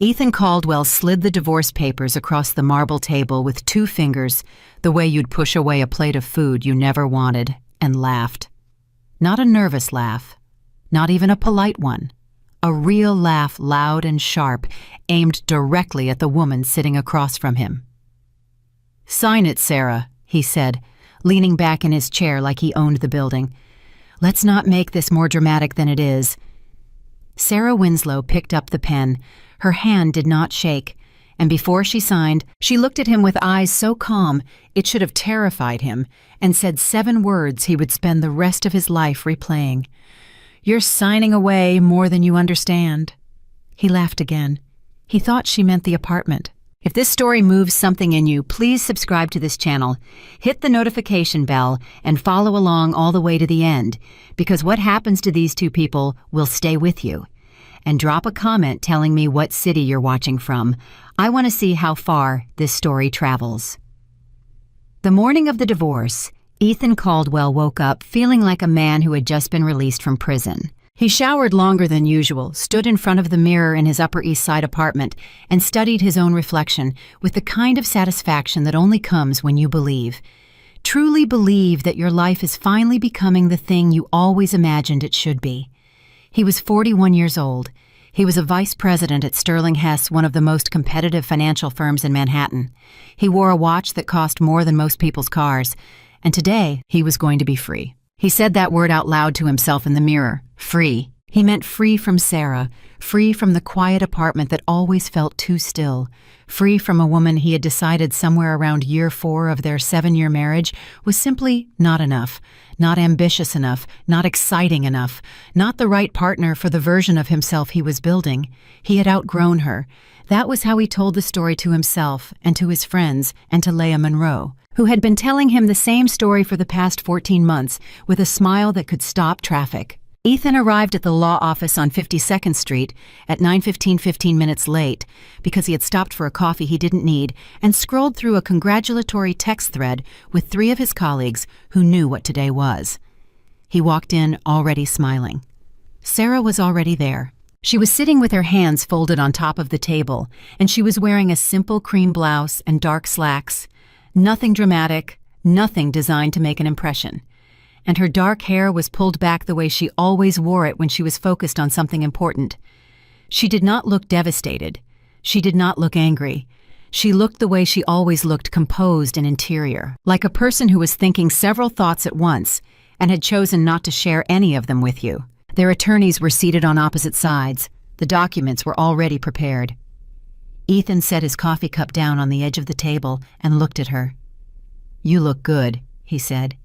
Ethan Caldwell slid the divorce papers across the marble table with 2 fingers, the way you'd push away a plate of food you never wanted, and laughed. Not a nervous laugh, not even a polite one. A real laugh, loud and sharp, aimed directly at the woman sitting across from him. "Sign it, Sarah," he said, leaning back in his chair like he owned the building. "Let's not make this more dramatic than it is." Sarah Winslow picked up the pen. Her hand did not shake, and before she signed, she looked at him with eyes so calm it should have terrified him, and said 7 words he would spend the rest of his life replaying. "You're signing away more than you understand." He laughed again. He thought she meant the apartment. If this story moves something in you, please subscribe to this channel, hit the notification bell, and follow along all the way to the end, because what happens to these 2 people will stay with you. And drop a comment telling me what city you're watching from. I want to see how far this story travels. The morning of the divorce, Ethan Caldwell woke up feeling like a man who had just been released from prison. He showered longer than usual, stood in front of the mirror in his Upper East Side apartment, and studied his own reflection with the kind of satisfaction that only comes when you believe. Truly believe that your life is finally becoming the thing you always imagined it should be. He was 41 years old. He was a vice president at Sterling Hess, one of the most competitive financial firms in Manhattan. He wore a watch that cost more than most people's cars, and today he was going to be free. He said that word out loud to himself in the mirror, free. He meant free from Sarah, free from the quiet apartment that always felt too still, free from a woman he had decided somewhere around year 4 of their 7-year marriage was simply not enough, not ambitious enough, not exciting enough, not the right partner for the version of himself he was building. He had outgrown her. That was how he told the story to himself and to his friends and to Leah Monroe, who had been telling him the same story for the past 14 months with a smile that could stop traffic. Ethan arrived at the law office on 52nd Street at 9:15 minutes late because he had stopped for a coffee he didn't need and scrolled through a congratulatory text thread with 3 of his colleagues who knew what today was. He walked in already smiling. Sarah was already there. She was sitting with her hands folded on top of the table, and she was wearing a simple cream blouse and dark slacks. Nothing dramatic, nothing designed to make an impression. And her dark hair was pulled back the way she always wore it when she was focused on something important. She did not look devastated. She did not look angry. She looked the way she always looked, composed and interior, like a person who was thinking several thoughts at once and had chosen not to share any of them with you. Their attorneys were seated on opposite sides. The documents were already prepared. Ethan set his coffee cup down on the edge of the table and looked at her. "You look good," he said.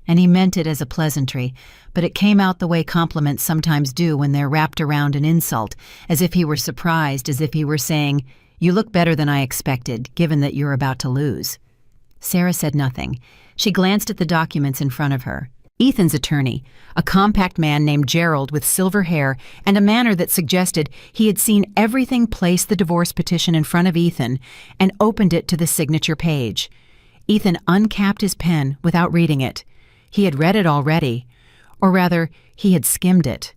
And he meant it as a pleasantry, but it came out the way compliments sometimes do when they're wrapped around an insult, as if he were surprised, as if he were saying, "You look better than I expected, given that you're about to lose." Sarah said nothing. She glanced at the documents in front of her. Ethan's attorney, a compact man named Gerald with silver hair and a manner that suggested he had seen everything, placed the divorce petition in front of Ethan and opened it to the signature page. Ethan uncapped his pen without reading it. He had read it already, or rather, he had skimmed it.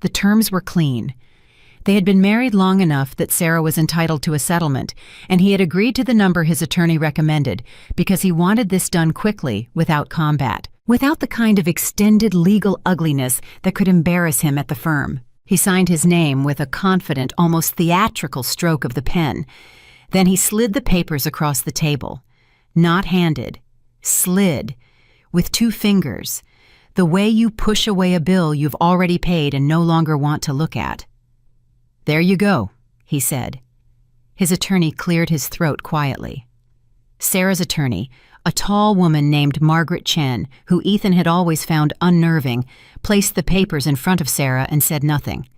The terms were clean. They had been married long enough that Sarah was entitled to a settlement, and he had agreed to the number his attorney recommended because he wanted this done quickly, without combat, without the kind of extended legal ugliness that could embarrass him at the firm. He signed his name with a confident, almost theatrical stroke of the pen. Then he slid the papers across the table. Not handed, slid, with 2 fingers, the way you push away a bill you've already paid and no longer want to look at. "There you go," he said. His attorney cleared his throat quietly. Sarah's attorney, a tall woman named Margaret Chen, who Ethan had always found unnerving, placed the papers in front of Sarah and said nothing.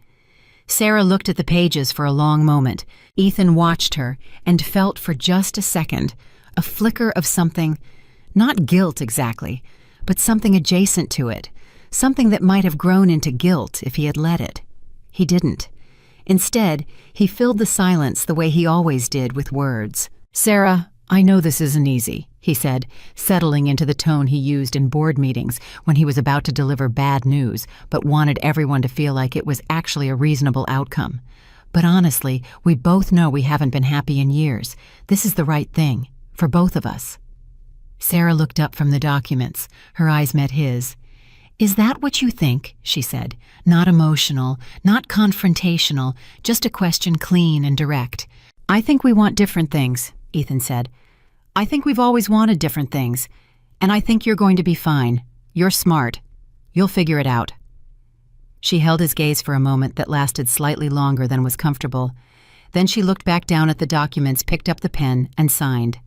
Sarah looked at the pages for a long moment. Ethan watched her and felt for just a second a flicker of something, not guilt exactly, but something adjacent to it, something that might have grown into guilt if he had let it. He didn't. Instead, he filled the silence the way he always did with words. "Sarah, I know this isn't easy," he said, settling into the tone he used in board meetings when he was about to deliver bad news, but wanted everyone to feel like it was actually a reasonable outcome. But honestly, we both know we haven't been happy in years. This is the right thing, for both of us." Sarah looked up from the documents. Her eyes met his. "Is that what you think?" she said. "Not emotional, not confrontational, just a question clean and direct." "I think we want different things," Ethan said. "I think we've always wanted different things. And I think you're going to be fine. You're smart. You'll figure it out." She held his gaze for a moment that lasted slightly longer than was comfortable. Then she looked back down at the documents, picked up the pen, and signed.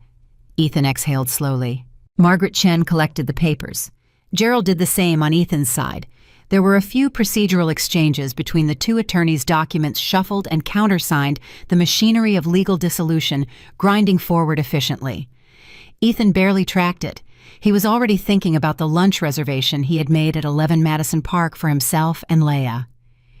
Ethan exhaled slowly. Margaret Chen collected the papers. Gerald did the same on Ethan's side. There were a few procedural exchanges between the two attorneys' documents shuffled and countersigned, the machinery of legal dissolution grinding forward efficiently. Ethan barely tracked it. He was already thinking about the lunch reservation he had made at 11 Madison Park for himself and Leia.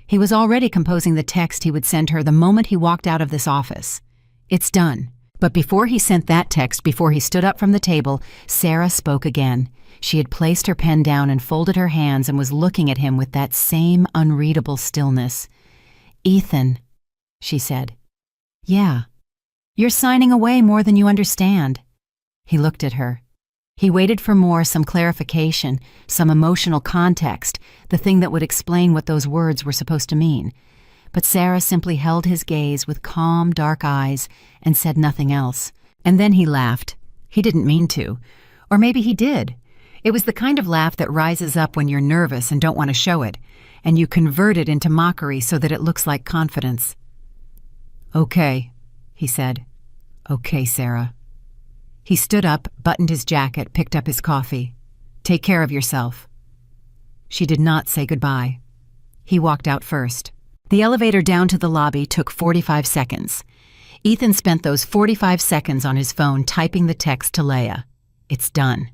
He was already composing the text he would send her the moment he walked out of this office. "It's done." But before he sent that text, before he stood up from the table, Sarah spoke again. She had placed her pen down and folded her hands and was looking at him with that same unreadable stillness. "Ethan," she said. "Yeah. You're signing away more than you understand." He looked at her. He waited for more, some clarification, some emotional context, the thing that would explain what those words were supposed to mean. But Sarah simply held his gaze with calm, dark eyes and said nothing else. And then he laughed. He didn't mean to. Or maybe he did. It was the kind of laugh that rises up when you're nervous and don't want to show it, and you convert it into mockery so that it looks like confidence. "Okay," he said. "Okay, Sarah." He stood up, buttoned his jacket, picked up his coffee. "Take care of yourself." She did not say goodbye. He walked out first. The elevator down to the lobby took 45 seconds. Ethan spent those 45 seconds on his phone typing the text to Leia. "It's done."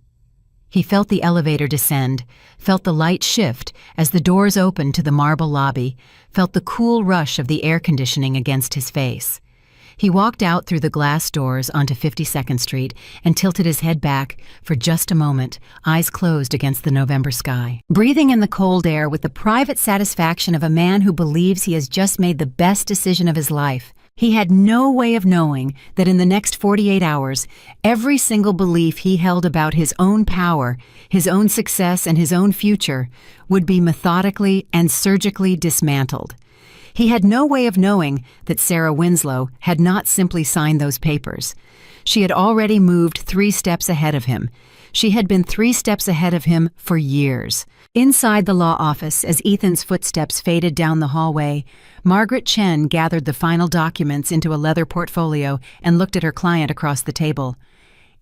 He felt the elevator descend, felt the light shift as the doors opened to the marble lobby, felt the cool rush of the air conditioning against his face. He walked out through the glass doors onto 52nd Street and tilted his head back for just a moment, eyes closed against the November sky. Breathing in the cold air with the private satisfaction of a man who believes he has just made the best decision of his life. He had no way of knowing that in the next 48 hours, every single belief he held about his own power, his own success, and his own future would be methodically and surgically dismantled. He had no way of knowing that Sarah Winslow had not simply signed those papers. She had already moved 3 steps ahead of him. She had been 3 steps ahead of him for years. Inside the law office, as Ethan's footsteps faded down the hallway, Margaret Chen gathered the final documents into a leather portfolio and looked at her client across the table.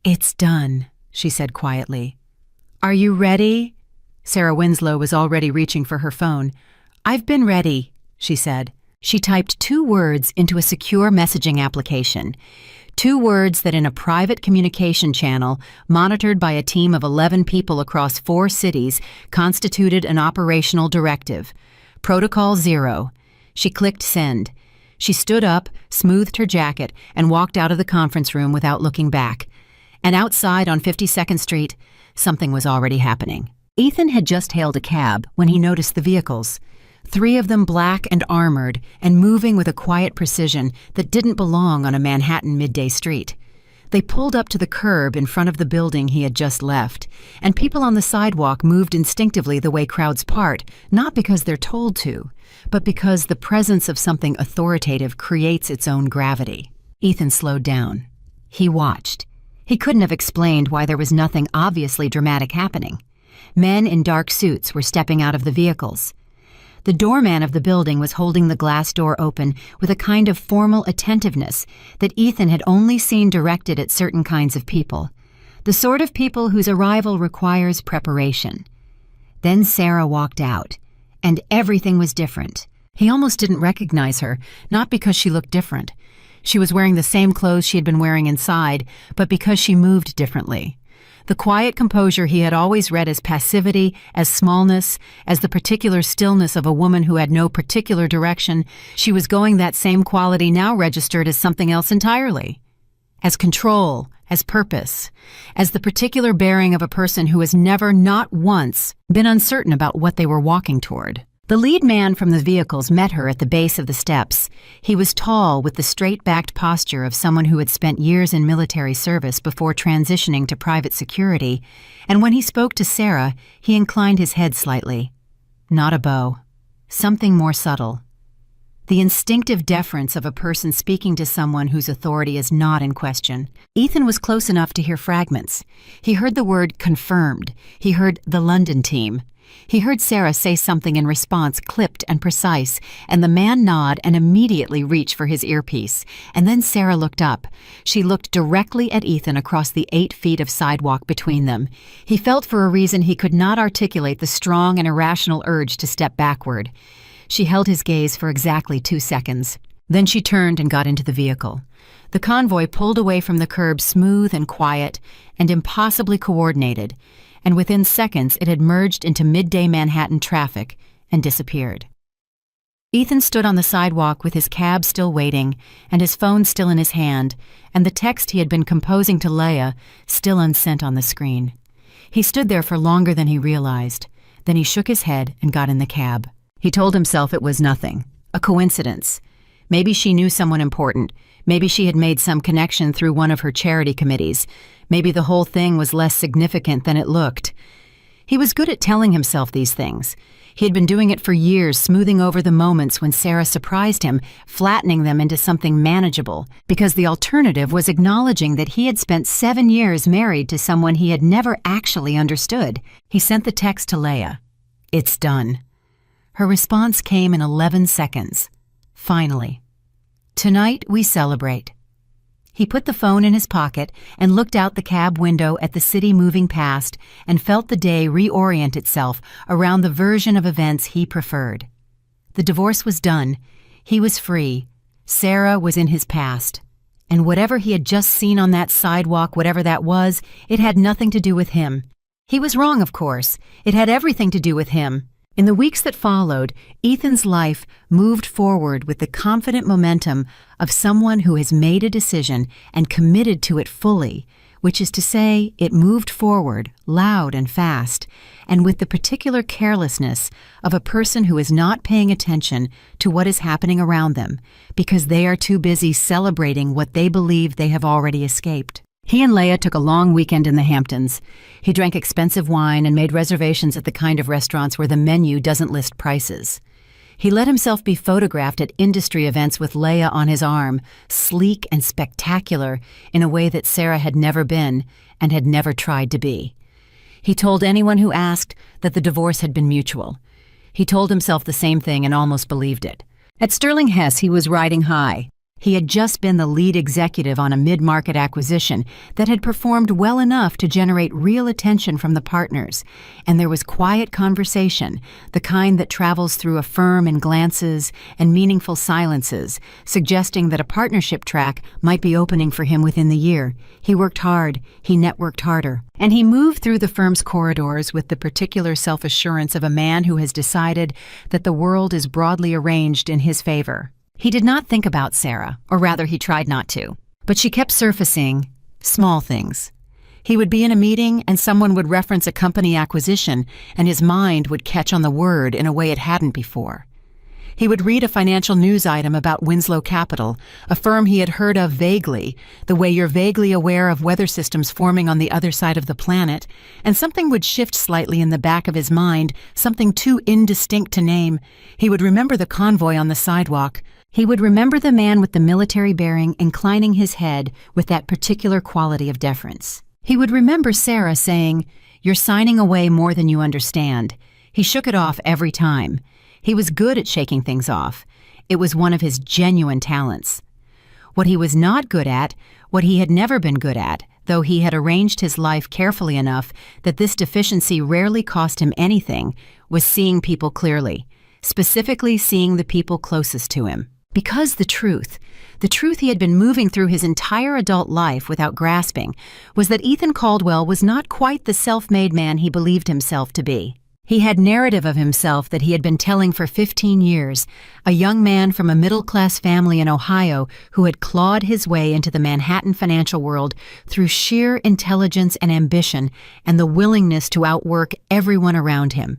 "It's done," she said quietly. "Are you ready?" Sarah Winslow was already reaching for her phone. "I've been ready," she said. She typed 2 words into a secure messaging application. 2 words that in a private communication channel, monitored by a team of 11 people across 4 cities, constituted an operational directive. Protocol 0. She clicked send. She stood up, smoothed her jacket, and walked out of the conference room without looking back. And outside on 52nd Street, something was already happening. Ethan had just hailed a cab when he noticed the vehicles. 3 of them black and armored and moving with a quiet precision that didn't belong on a Manhattan midday street. They pulled up to the curb in front of the building he had just left, and people on the sidewalk moved instinctively the way crowds part, not because they're told to, but because the presence of something authoritative creates its own gravity. Ethan slowed down. He watched. He couldn't have explained why there was nothing obviously dramatic happening. Men in dark suits were stepping out of the vehicles. The doorman of the building was holding the glass door open with a kind of formal attentiveness that Ethan had only seen directed at certain kinds of people, the sort of people whose arrival requires preparation. Then Sarah walked out, and everything was different. He almost didn't recognize her, not because she looked different. She was wearing the same clothes she had been wearing inside, but because she moved differently. The quiet composure he had always read as passivity, as smallness, as the particular stillness of a woman who had no particular direction, she was going that same quality now registered as something else entirely. As control, as purpose, as the particular bearing of a person who has never, not once, been uncertain about what they were walking toward. The lead man from the vehicles met her at the base of the steps. He was tall, with the straight-backed posture of someone who had spent years in military service before transitioning to private security, and when he spoke to Sarah, he inclined his head slightly. Not a bow. Something more subtle. The instinctive deference of a person speaking to someone whose authority is not in question. Ethan was close enough to hear fragments. He heard the word confirmed. He heard the London team. He heard Sarah say something in response, clipped and precise, and the man nod and immediately reach for his earpiece. And then Sarah looked up. She looked directly at Ethan across the 8 feet of sidewalk between them. He felt for a reason he could not articulate the strong and irrational urge to step backward. She held his gaze for exactly 2 seconds. Then she turned and got into the vehicle. The convoy pulled away from the curb, smooth and quiet and impossibly coordinated, and within seconds it had merged into midday Manhattan traffic and disappeared. Ethan stood on the sidewalk with his cab still waiting and his phone still in his hand, and the text he had been composing to Leia still unsent on the screen. He stood there for longer than he realized. Then he shook his head and got in the cab. He told himself it was nothing, a coincidence. Maybe she knew someone important. Maybe she had made some connection through one of her charity committees. Maybe the whole thing was less significant than it looked. He was good at telling himself these things. He had been doing it for years, smoothing over the moments when Sarah surprised him, flattening them into something manageable, because the alternative was acknowledging that he had spent 7 years married to someone he had never actually understood. He sent the text to Leia. "It's done." Her response came in 11 seconds. Finally. "Tonight we celebrate." He put the phone in his pocket and looked out the cab window at the city moving past and felt the day reorient itself around the version of events he preferred. The divorce was done. He was free. Sarah was in his past. And whatever he had just seen on that sidewalk, whatever that was, it had nothing to do with him. He was wrong, of course. It had everything to do with him. In the weeks that followed, Ethan's life moved forward with the confident momentum of someone who has made a decision and committed to it fully, which is to say, it moved forward, loud and fast, and with the particular carelessness of a person who is not paying attention to what is happening around them because they are too busy celebrating what they believe they have already escaped. He and Leia took a long weekend in the Hamptons. He drank expensive wine and made reservations at the kind of restaurants where the menu doesn't list prices. He let himself be photographed at industry events with Leia on his arm, sleek and spectacular in a way that Sarah had never been and had never tried to be. He told anyone who asked that the divorce had been mutual. He told himself the same thing and almost believed it. At Sterling Hess, he was riding high. He had just been the lead executive on a mid-market acquisition that had performed well enough to generate real attention from the partners, and there was quiet conversation, the kind that travels through a firm in glances and meaningful silences, suggesting that a partnership track might be opening for him within the year. He worked hard, he networked harder, and he moved through the firm's corridors with the particular self-assurance of a man who has decided that the world is broadly arranged in his favor. He did not think about Sarah, or rather he tried not to, but she kept surfacing small things. He would be in a meeting and someone would reference a company acquisition and his mind would catch on the word in a way it hadn't before. He would read a financial news item about Winslow Capital, a firm he had heard of vaguely, the way you're vaguely aware of weather systems forming on the other side of the planet, and something would shift slightly in the back of his mind, something too indistinct to name. He would remember the convoy on the sidewalk. He would remember the man with the military bearing inclining his head with that particular quality of deference. He would remember Sarah saying, "You're signing away more than you understand." He shook it off every time. He was good at shaking things off. It was one of his genuine talents. What he was not good at, what he had never been good at, though he had arranged his life carefully enough that this deficiency rarely cost him anything, was seeing people clearly, specifically seeing the people closest to him. Because the truth he had been moving through his entire adult life without grasping, was that Ethan Caldwell was not quite the self-made man he believed himself to be. He had narrative of himself that he had been telling for 15 years, a young man from a middle-class family in Ohio who had clawed his way into the Manhattan financial world through sheer intelligence and ambition and the willingness to outwork everyone around him.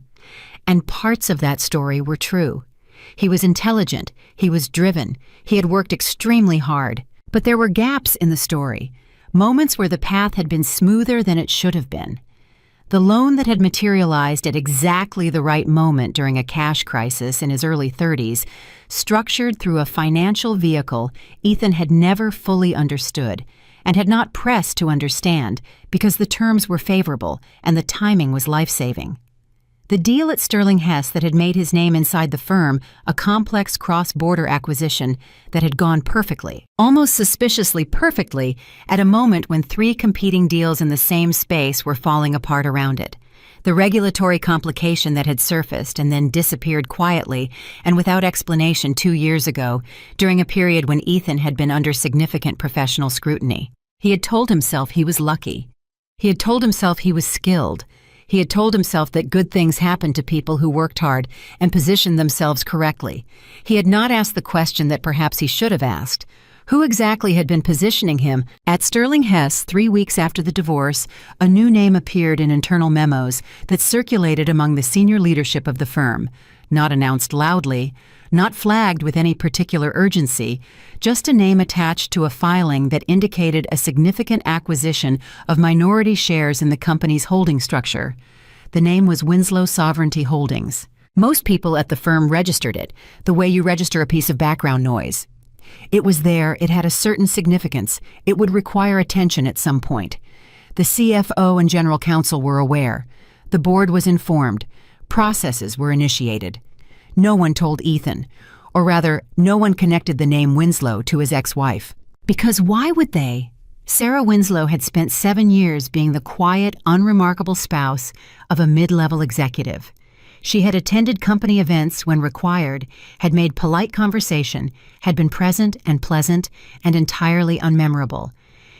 And parts of that story were true. He was intelligent, he was driven, he had worked extremely hard. But there were gaps in the story, moments where the path had been smoother than it should have been. The loan that had materialized at exactly the right moment during a cash crisis in his early 30s, structured through a financial vehicle Ethan had never fully understood and had not pressed to understand because the terms were favorable and the timing was life-saving. The deal at Sterling Hess that had made his name inside the firm a complex cross-border acquisition that had gone perfectly, almost suspiciously perfectly, at a moment when 3 competing deals in the same space were falling apart around it. The regulatory complication that had surfaced and then disappeared quietly and without explanation 2 years ago, during a period when Ethan had been under significant professional scrutiny. He had told himself he was lucky. He had told himself he was skilled. He had told himself that good things happened to people who worked hard and positioned themselves correctly. He had not asked the question that perhaps he should have asked. Who exactly had been positioning him? At Sterling Hess, 3 weeks after the divorce, a new name appeared in internal memos that circulated among the senior leadership of the firm. Not announced loudly, not flagged with any particular urgency, just a name attached to a filing that indicated a significant acquisition of minority shares in the company's holding structure. The name was Winslow Sovereignty Holdings. Most people at the firm registered it, the way you register a piece of background noise. It was there, it had a certain significance, it would require attention at some point. The CFO and general counsel were aware. The board was informed. Processes were initiated. No one told Ethan, or rather, no one connected the name Winslow to his ex-wife. Because why would they? Sarah Winslow had spent 7 years being the quiet, unremarkable spouse of a mid-level executive. She had attended company events when required, had made polite conversation, had been present and pleasant and entirely unmemorable.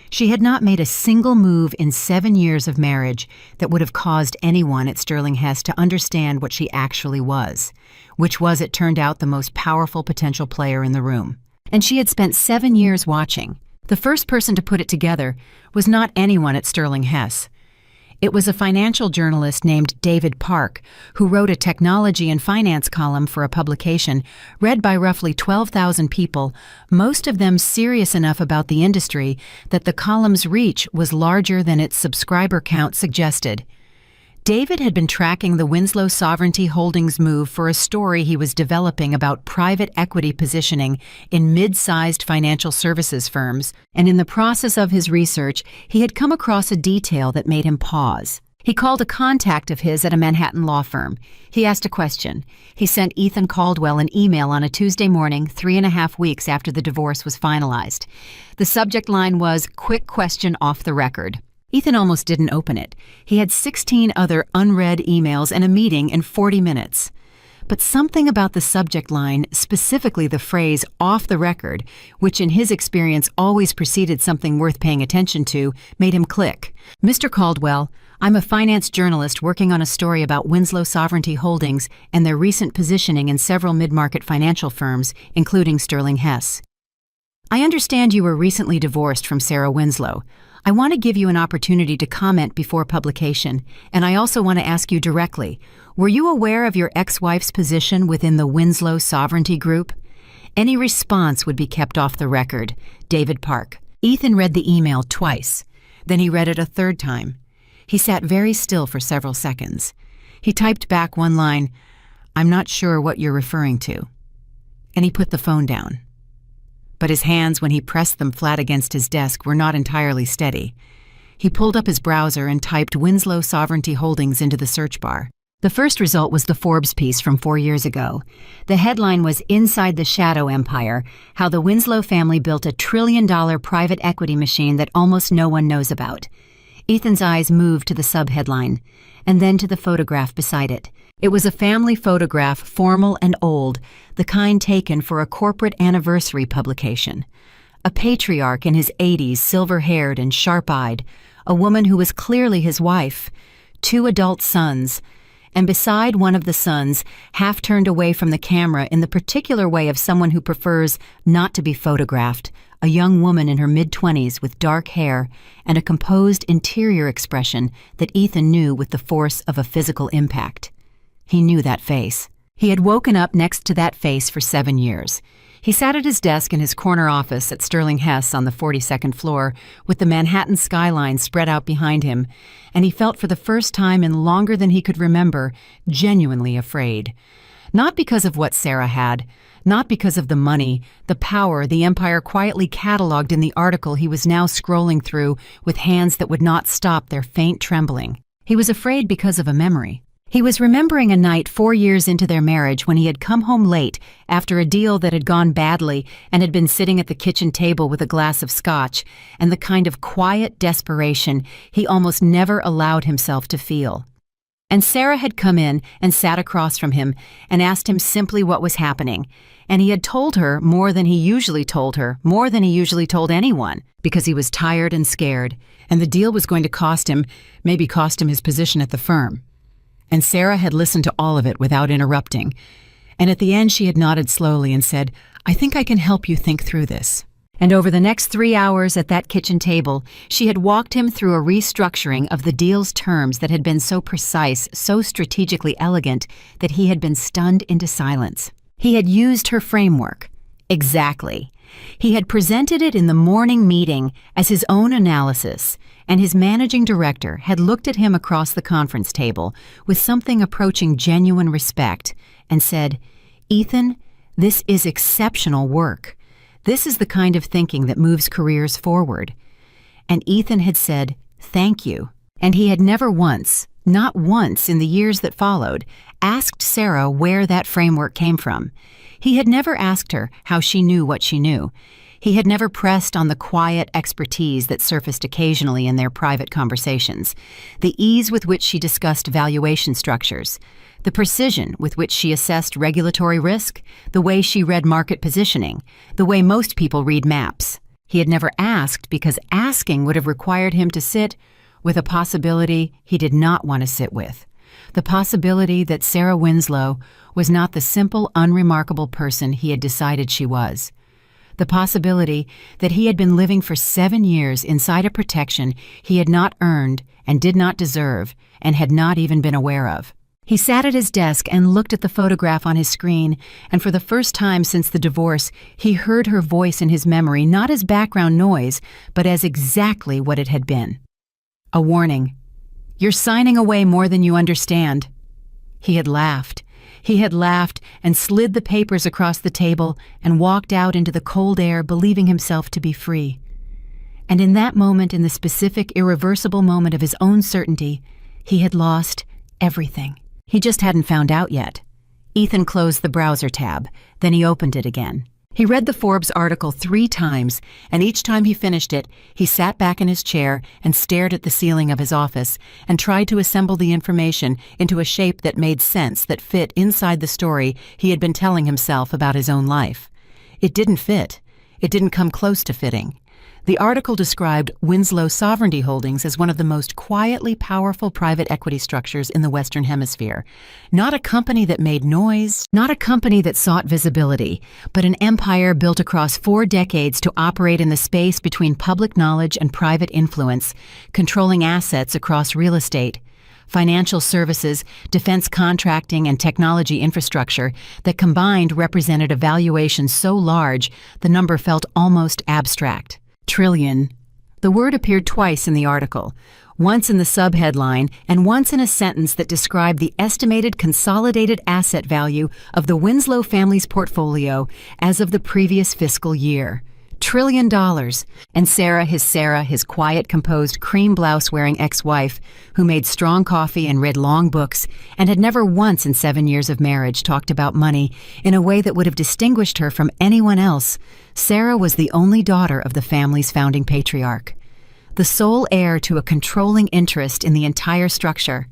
She had not made a single move in 7 years of marriage that would have caused anyone at Sterling Hess to understand what she actually was, which was, it turned out, the most powerful potential player in the room. And she had spent 7 years watching. The first person to put it together was not anyone at Sterling Hess. It was a financial journalist named David Park, who wrote a technology and finance column for a publication read by roughly 12,000 people, most of them serious enough about the industry that the column's reach was larger than its subscriber count suggested. David had been tracking the Winslow Sovereignty Holdings move for a story he was developing about private equity positioning in mid-sized financial services firms, and in the process of his research, he had come across a detail that made him pause. He called a contact of his at a Manhattan law firm. He asked a question. He sent Ethan Caldwell an email on a Tuesday morning, 3.5 weeks after the divorce was finalized. The subject line was, "Quick question off the record." Ethan almost didn't open it. He had 16 other unread emails and a meeting in 40 minutes. But something about the subject line, specifically the phrase "off the record," which in his experience always preceded something worth paying attention to, made him click. "Mr. Caldwell, I'm a finance journalist working on a story about Winslow Sovereignty Holdings and their recent positioning in several mid-market financial firms, including Sterling Hess. I understand you were recently divorced from Sarah Winslow. I want to give you an opportunity to comment before publication, and I also want to ask you directly, were you aware of your ex-wife's position within the Winslow Sovereignty Group? Any response would be kept off the record. David Park." Ethan read the email twice. Then he read it a third time. He sat very still for several seconds. He typed back one line, "I'm not sure what you're referring to." And he put the phone down. But his hands, when he pressed them flat against his desk, were not entirely steady. He pulled up his browser and typed Winslow Sovereignty Holdings into the search bar. The first result was the Forbes piece from 4 years ago. The headline was "Inside the Shadow Empire, How the Winslow Family Built a $1 trillion private equity machine that almost no one knows about." Ethan's eyes moved to the subheadline, and then to the photograph beside it. It was a family photograph, formal and old, the kind taken for a corporate anniversary publication. A patriarch in his 80s, silver-haired and sharp-eyed, a woman who was clearly his wife, 2 adult sons, and beside one of the sons, half turned away from the camera in the particular way of someone who prefers not to be photographed, a young woman in her mid-20s with dark hair and a composed interior expression that Ethan knew with the force of a physical impact. He knew that face. He had woken up next to that face for 7 years. He sat at his desk in his corner office at Sterling Hess on the 42nd floor with the Manhattan skyline spread out behind him, and he felt for the first time in longer than he could remember, genuinely afraid. Not because of what Sarah had, not because of the money, the power the empire quietly cataloged in the article he was now scrolling through with hands that would not stop their faint trembling. He was afraid because of a memory. He was remembering a night 4 years into their marriage when he had come home late after a deal that had gone badly and had been sitting at the kitchen table with a glass of scotch and the kind of quiet desperation he almost never allowed himself to feel. And Sarah had come in and sat across from him and asked him simply what was happening, and he had told her more than he usually told her, more than he usually told anyone, because he was tired and scared, and the deal was going to cost him, maybe cost him his position at the firm. And Sarah had listened to all of it without interrupting, and at the end she had nodded slowly and said, "I think I can help you think through this." And over the next 3 hours at that kitchen table, she had walked him through a restructuring of the deal's terms that had been so precise, so strategically elegant, that he had been stunned into silence. He had used her framework. Exactly. He had presented it in the morning meeting as his own analysis, and his managing director had looked at him across the conference table with something approaching genuine respect and said, "Ethan, this is exceptional work. This is the kind of thinking that moves careers forward." And Ethan had said, "Thank you." And he had never once, not once in the years that followed, asked Sarah where that framework came from. He had never asked her how she knew what she knew. He had never pressed on the quiet expertise that surfaced occasionally in their private conversations, the ease with which she discussed valuation structures, the precision with which she assessed regulatory risk, the way she read market positioning, the way most people read maps. He had never asked because asking would have required him to sit with a possibility he did not want to sit with. The possibility that Sarah Winslow was not the simple, unremarkable person he had decided she was. The possibility that he had been living for 7 years inside a protection he had not earned and did not deserve and had not even been aware of. He sat at his desk and looked at the photograph on his screen, and for the first time since the divorce, he heard her voice in his memory not as background noise, but as exactly what it had been. A warning. "You're signing away more than you understand." He had laughed. He had laughed and slid the papers across the table and walked out into the cold air, believing himself to be free. And in that moment, in the specific, irreversible moment of his own certainty, he had lost everything. He just hadn't found out yet. Ethan closed the browser tab, then he opened it again. He read the Forbes article 3 times, and each time he finished it, he sat back in his chair and stared at the ceiling of his office and tried to assemble the information into a shape that made sense, that fit inside the story he had been telling himself about his own life. It didn't fit. It didn't come close to fitting. The article described Winslow Sovereignty Holdings as one of the most quietly powerful private equity structures in the Western Hemisphere. Not a company that made noise, not a company that sought visibility, but an empire built across 4 decades to operate in the space between public knowledge and private influence, controlling assets across real estate, financial services, defense contracting, and technology infrastructure that combined represented a valuation so large the number felt almost abstract. Trillion. The word appeared twice in the article, once in the subheadline and once in a sentence that described the estimated consolidated asset value of the Winslow family's portfolio as of the previous fiscal year. $1 trillion. And Sarah, his quiet, composed, cream blouse-wearing ex-wife, who made strong coffee and read long books and had never once in 7 years of marriage talked about money in a way that would have distinguished her from anyone else. Sarah was the only daughter of the family's founding patriarch, the sole heir to a controlling interest in the entire structure.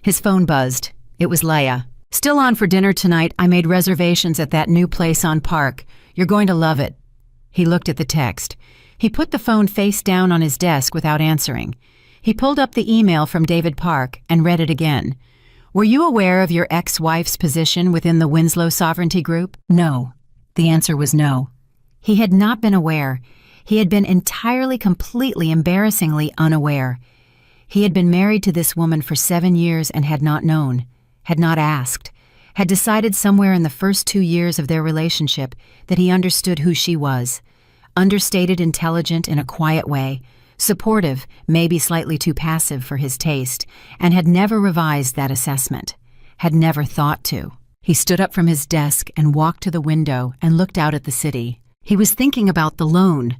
His phone buzzed. It was Leia. "Still on for dinner tonight. I made reservations at that new place on Park. You're going to love it." He looked at the text. He put the phone face down on his desk without answering. He pulled up the email from David Park and read it again. "Were you aware of your ex-wife's position within the Winslow Sovereignty Group?" No. The answer was no. He had not been aware. He had been entirely, completely, embarrassingly unaware. He had been married to this woman for 7 years and had not known. had not asked, had decided somewhere in the first 2 years of their relationship that he understood who she was. Understated intelligent in a quiet way, supportive, maybe slightly too passive for his taste, and had never revised that assessment, had never thought to. He stood up from his desk and walked to the window and looked out at the city. He was thinking about the loan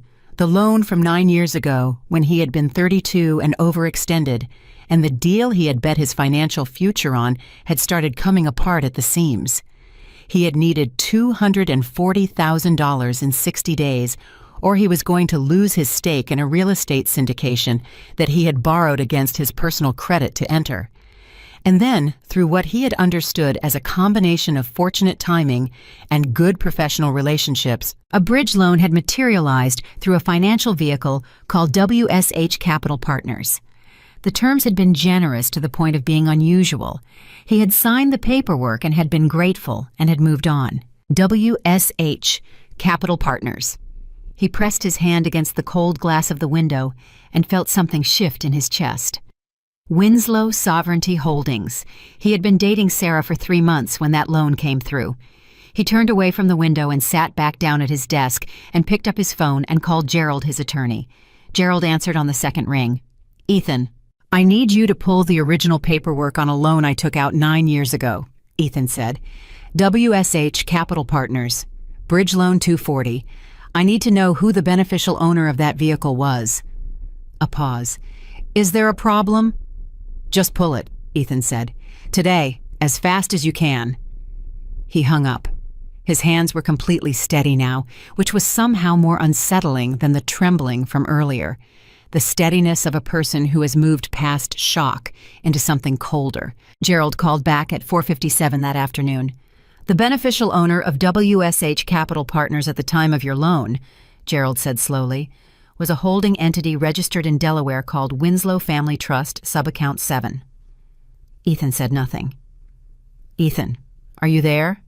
from 9 years ago when he had been 32 and overextended, and the deal he had bet his financial future on had started coming apart at the seams. He had needed $240,000 in 60 days, or he was going to lose his stake in a real estate syndication that he had borrowed against his personal credit to enter. And then, through what he had understood as a combination of fortunate timing and good professional relationships, a bridge loan had materialized through a financial vehicle called WSH Capital Partners. The terms had been generous to the point of being unusual. He had signed the paperwork and had been grateful and had moved on. WSH Capital Partners. He pressed his hand against the cold glass of the window and felt something shift in his chest. Winslow Sovereignty Holdings. He had been dating Sarah for 3 months when that loan came through. He turned away from the window and sat back down at his desk and picked up his phone and called Gerald, his attorney. Gerald answered on the second ring. Ethan, I need you to pull the original paperwork on a loan I took out 9 years ago, Ethan said. WSH Capital Partners. Bridge Loan 240. I need to know who the beneficial owner of that vehicle was. A pause. Is there a problem? Just pull it, Ethan said. Today, as fast as you can. He hung up. His hands were completely steady now, which was somehow more unsettling than the trembling from earlier. The steadiness of a person who has moved past shock into something colder. Gerald called back at 4:57 that afternoon. The beneficial owner of WSH Capital Partners at the time of your loan, Gerald said slowly, was a holding entity registered in Delaware called Winslow Family Trust, Subaccount 7. Ethan said nothing. Ethan, are you there?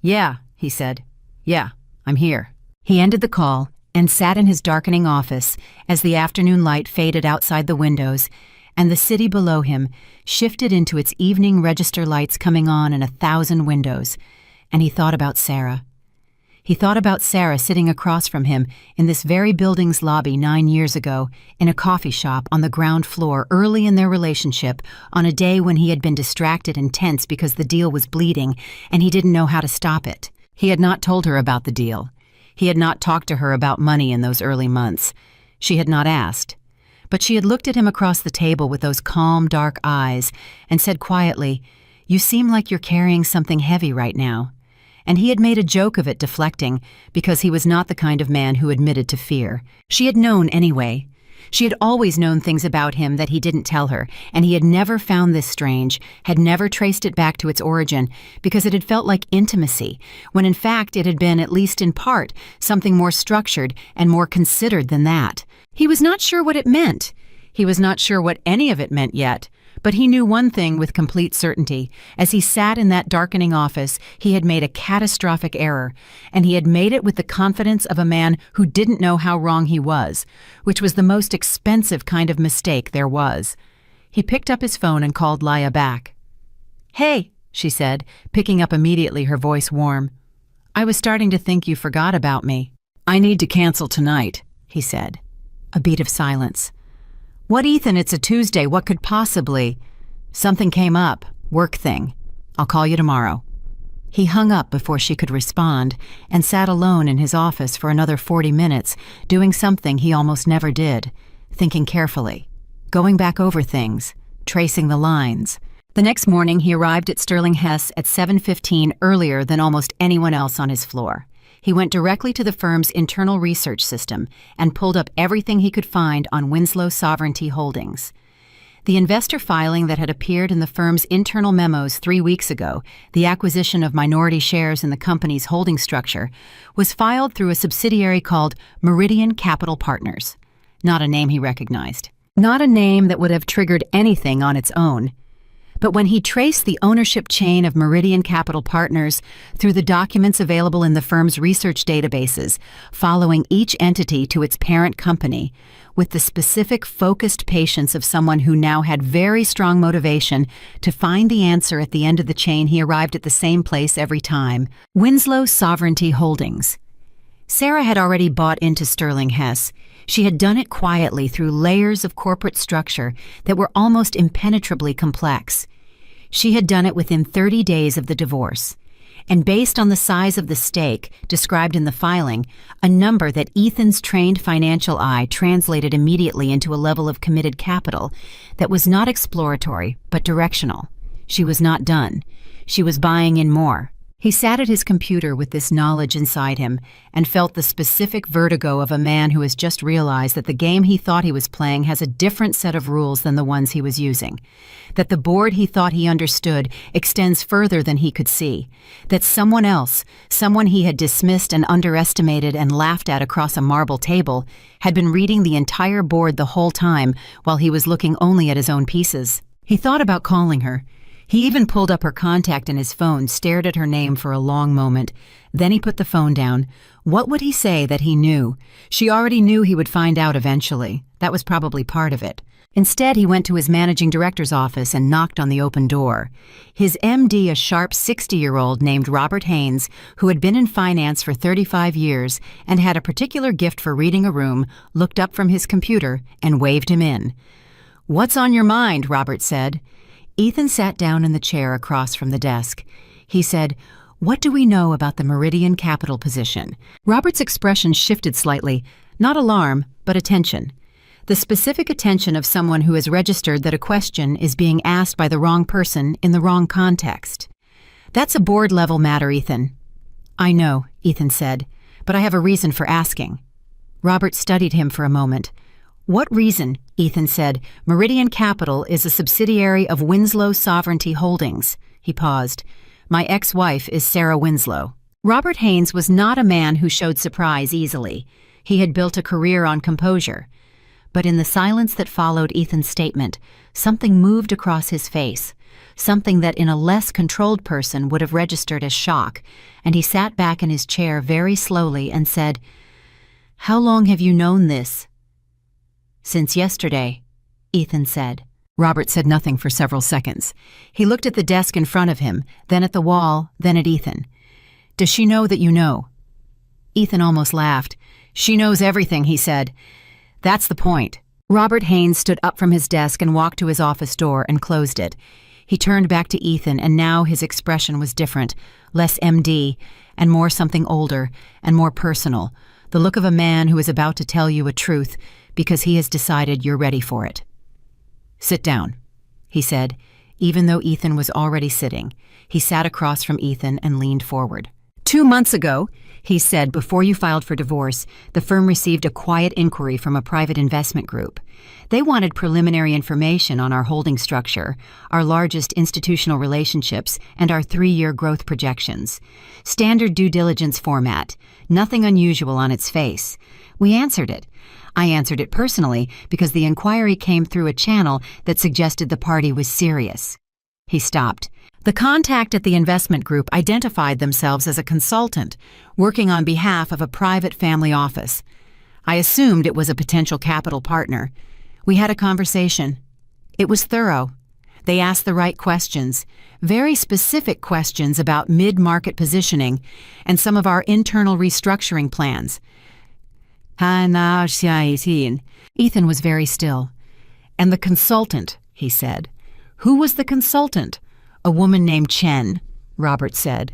Yeah, he said. Yeah, I'm here. He ended the call and sat in his darkening office as the afternoon light faded outside the windows and the city below him shifted into its evening register lights coming on in 1,000 windows, and he thought about Sarah. He thought about Sarah sitting across from him in this very building's lobby 9 years ago in a coffee shop on the ground floor early in their relationship on a day when he had been distracted and tense because the deal was bleeding and he didn't know how to stop it. He had not told her about the deal. He had not talked to her about money in those early months. She had not asked. But she had looked at him across the table with those calm, dark eyes and said quietly, "You seem like you're carrying something heavy right now." And he had made a joke of it, deflecting, because he was not the kind of man who admitted to fear. She had known anyway. She had always known things about him that he didn't tell her, and he had never found this strange, had never traced it back to its origin, because it had felt like intimacy, when in fact it had been, at least in part, something more structured and more considered than that. He was not sure what it meant. He was not sure what any of it meant yet. But he knew one thing with complete certainty. As he sat in that darkening office, he had made a catastrophic error, and he had made it with the confidence of a man who didn't know how wrong he was, which was the most expensive kind of mistake there was. He picked up his phone and called Laya back. "Hey," she said, picking up immediately, her voice warm. "I was starting to think you forgot about me." "I need to cancel tonight," he said. A beat of silence. "What, Ethan? It's a Tuesday. What could possibly—" "Something came up. Work thing. I'll call you tomorrow." He hung up before she could respond and sat alone in his office for another 40 minutes, doing something he almost never did, thinking carefully, going back over things, tracing the lines. The next morning he arrived at Sterling Hess at 7:15 earlier than almost anyone else on his floor. He went directly to the firm's internal research system and pulled up everything he could find on Winslow Sovereignty Holdings. The investor filing that had appeared in the firm's internal memos 3 weeks ago, the acquisition of minority shares in the company's holding structure, was filed through a subsidiary called Meridian Capital Partners. Not a name he recognized. Not a name that would have triggered anything on its own. But when he traced the ownership chain of Meridian Capital Partners through the documents available in the firm's research databases, following each entity to its parent company, with the specific focused patience of someone who now had very strong motivation to find the answer at the end of the chain, he arrived at the same place every time: Winslow Sovereignty Holdings. Sarah had already bought into Sterling Hess. She had done it quietly through layers of corporate structure that were almost impenetrably complex. She had done it within 30 days of the divorce. And based on the size of the stake described in the filing, a number that Ethan's trained financial eye translated immediately into a level of committed capital that was not exploratory but directional. She was not done. She was buying in more. He sat at his computer with this knowledge inside him and felt the specific vertigo of a man who has just realized that the game he thought he was playing has a different set of rules than the ones he was using, that the board he thought he understood extends further than he could see, that someone else, someone he had dismissed and underestimated and laughed at across a marble table, had been reading the entire board the whole time while he was looking only at his own pieces. He thought about calling her. He even pulled up her contact in his phone, stared at her name for a long moment. Then he put the phone down. What would he say that he knew? She already knew he would find out eventually. That was probably part of it. Instead, he went to his managing director's office and knocked on the open door. His MD, a sharp 60-year-old named Robert Haynes, who had been in finance for 35 years and had a particular gift for reading a room, looked up from his computer and waved him in. "What's on your mind?" Robert said. Ethan sat down in the chair across from the desk. He said, "What do we know about the Meridian Capital position?" Robert's expression shifted slightly, not alarm, but attention. The specific attention of someone who has registered that a question is being asked by the wrong person in the wrong context. "That's a board-level matter, Ethan." "I know," Ethan said, "but I have a reason for asking." Robert studied him for a moment. "What reason?" Ethan said. "Meridian Capital is a subsidiary of Winslow Sovereignty Holdings." He paused. "My ex-wife is Sarah Winslow." Robert Haynes was not a man who showed surprise easily. He had built a career on composure. But in the silence that followed Ethan's statement, something moved across his face, something that in a less controlled person would have registered as shock, and he sat back in his chair very slowly and said, "How long have you known this?" "Since yesterday," Ethan said. Robert said nothing for several seconds. He looked at the desk in front of him, then at the wall, then at Ethan. "Does she know that you know?" Ethan almost laughed. "She knows everything," he said. "That's the point." Robert Haynes stood up from his desk and walked to his office door and closed it. He turned back to Ethan, and now his expression was different, less MD, and more something older and more personal, the look of a man who is about to tell you a truth because he has decided you're ready for it. "Sit down," he said, even though Ethan was already sitting. He sat across from Ethan and leaned forward. 2 months ago," he said, "before you filed for divorce, the firm received a quiet inquiry from a private investment group. They wanted preliminary information on our holding structure, our largest institutional relationships, and our 3-year growth projections. Standard due diligence format, nothing unusual on its face. We answered it. I answered it personally because the inquiry came through a channel that suggested the party was serious." He stopped. The contact at the investment group identified themselves as a consultant, working on behalf of a private family office. I assumed it was a potential capital partner. We had a conversation. It was thorough. They asked the right questions, very specific questions about mid-market positioning and some of our internal restructuring plans. Ethan was very still. "And the consultant," he said. "Who was the consultant?" "A woman named Chen," Robert said.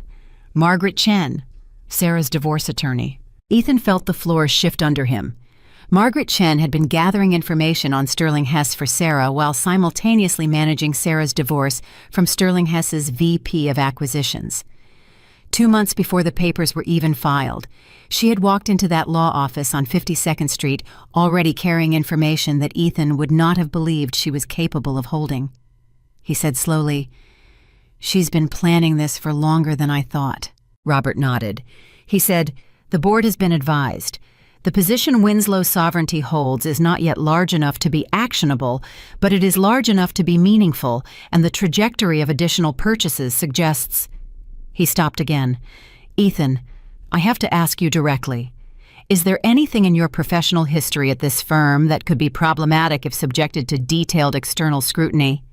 "Margaret Chen, Sarah's divorce attorney." Ethan felt the floor shift under him. Margaret Chen had been gathering information on Sterling Hess for Sarah while simultaneously managing Sarah's divorce from Sterling Hess's VP of Acquisitions. 2 months before the papers were even filed, she had walked into that law office on 52nd Street already carrying information that Ethan would not have believed she was capable of holding. He said slowly, "She's been planning this for longer than I thought." Robert nodded. He said, "The board has been advised. The position Winslow sovereignty holds is not yet large enough to be actionable, but it is large enough to be meaningful, and the trajectory of additional purchases suggests—" He stopped again. "Ethan, I have to ask you directly. Is there anything in your professional history at this firm that could be problematic if subjected to detailed external scrutiny?"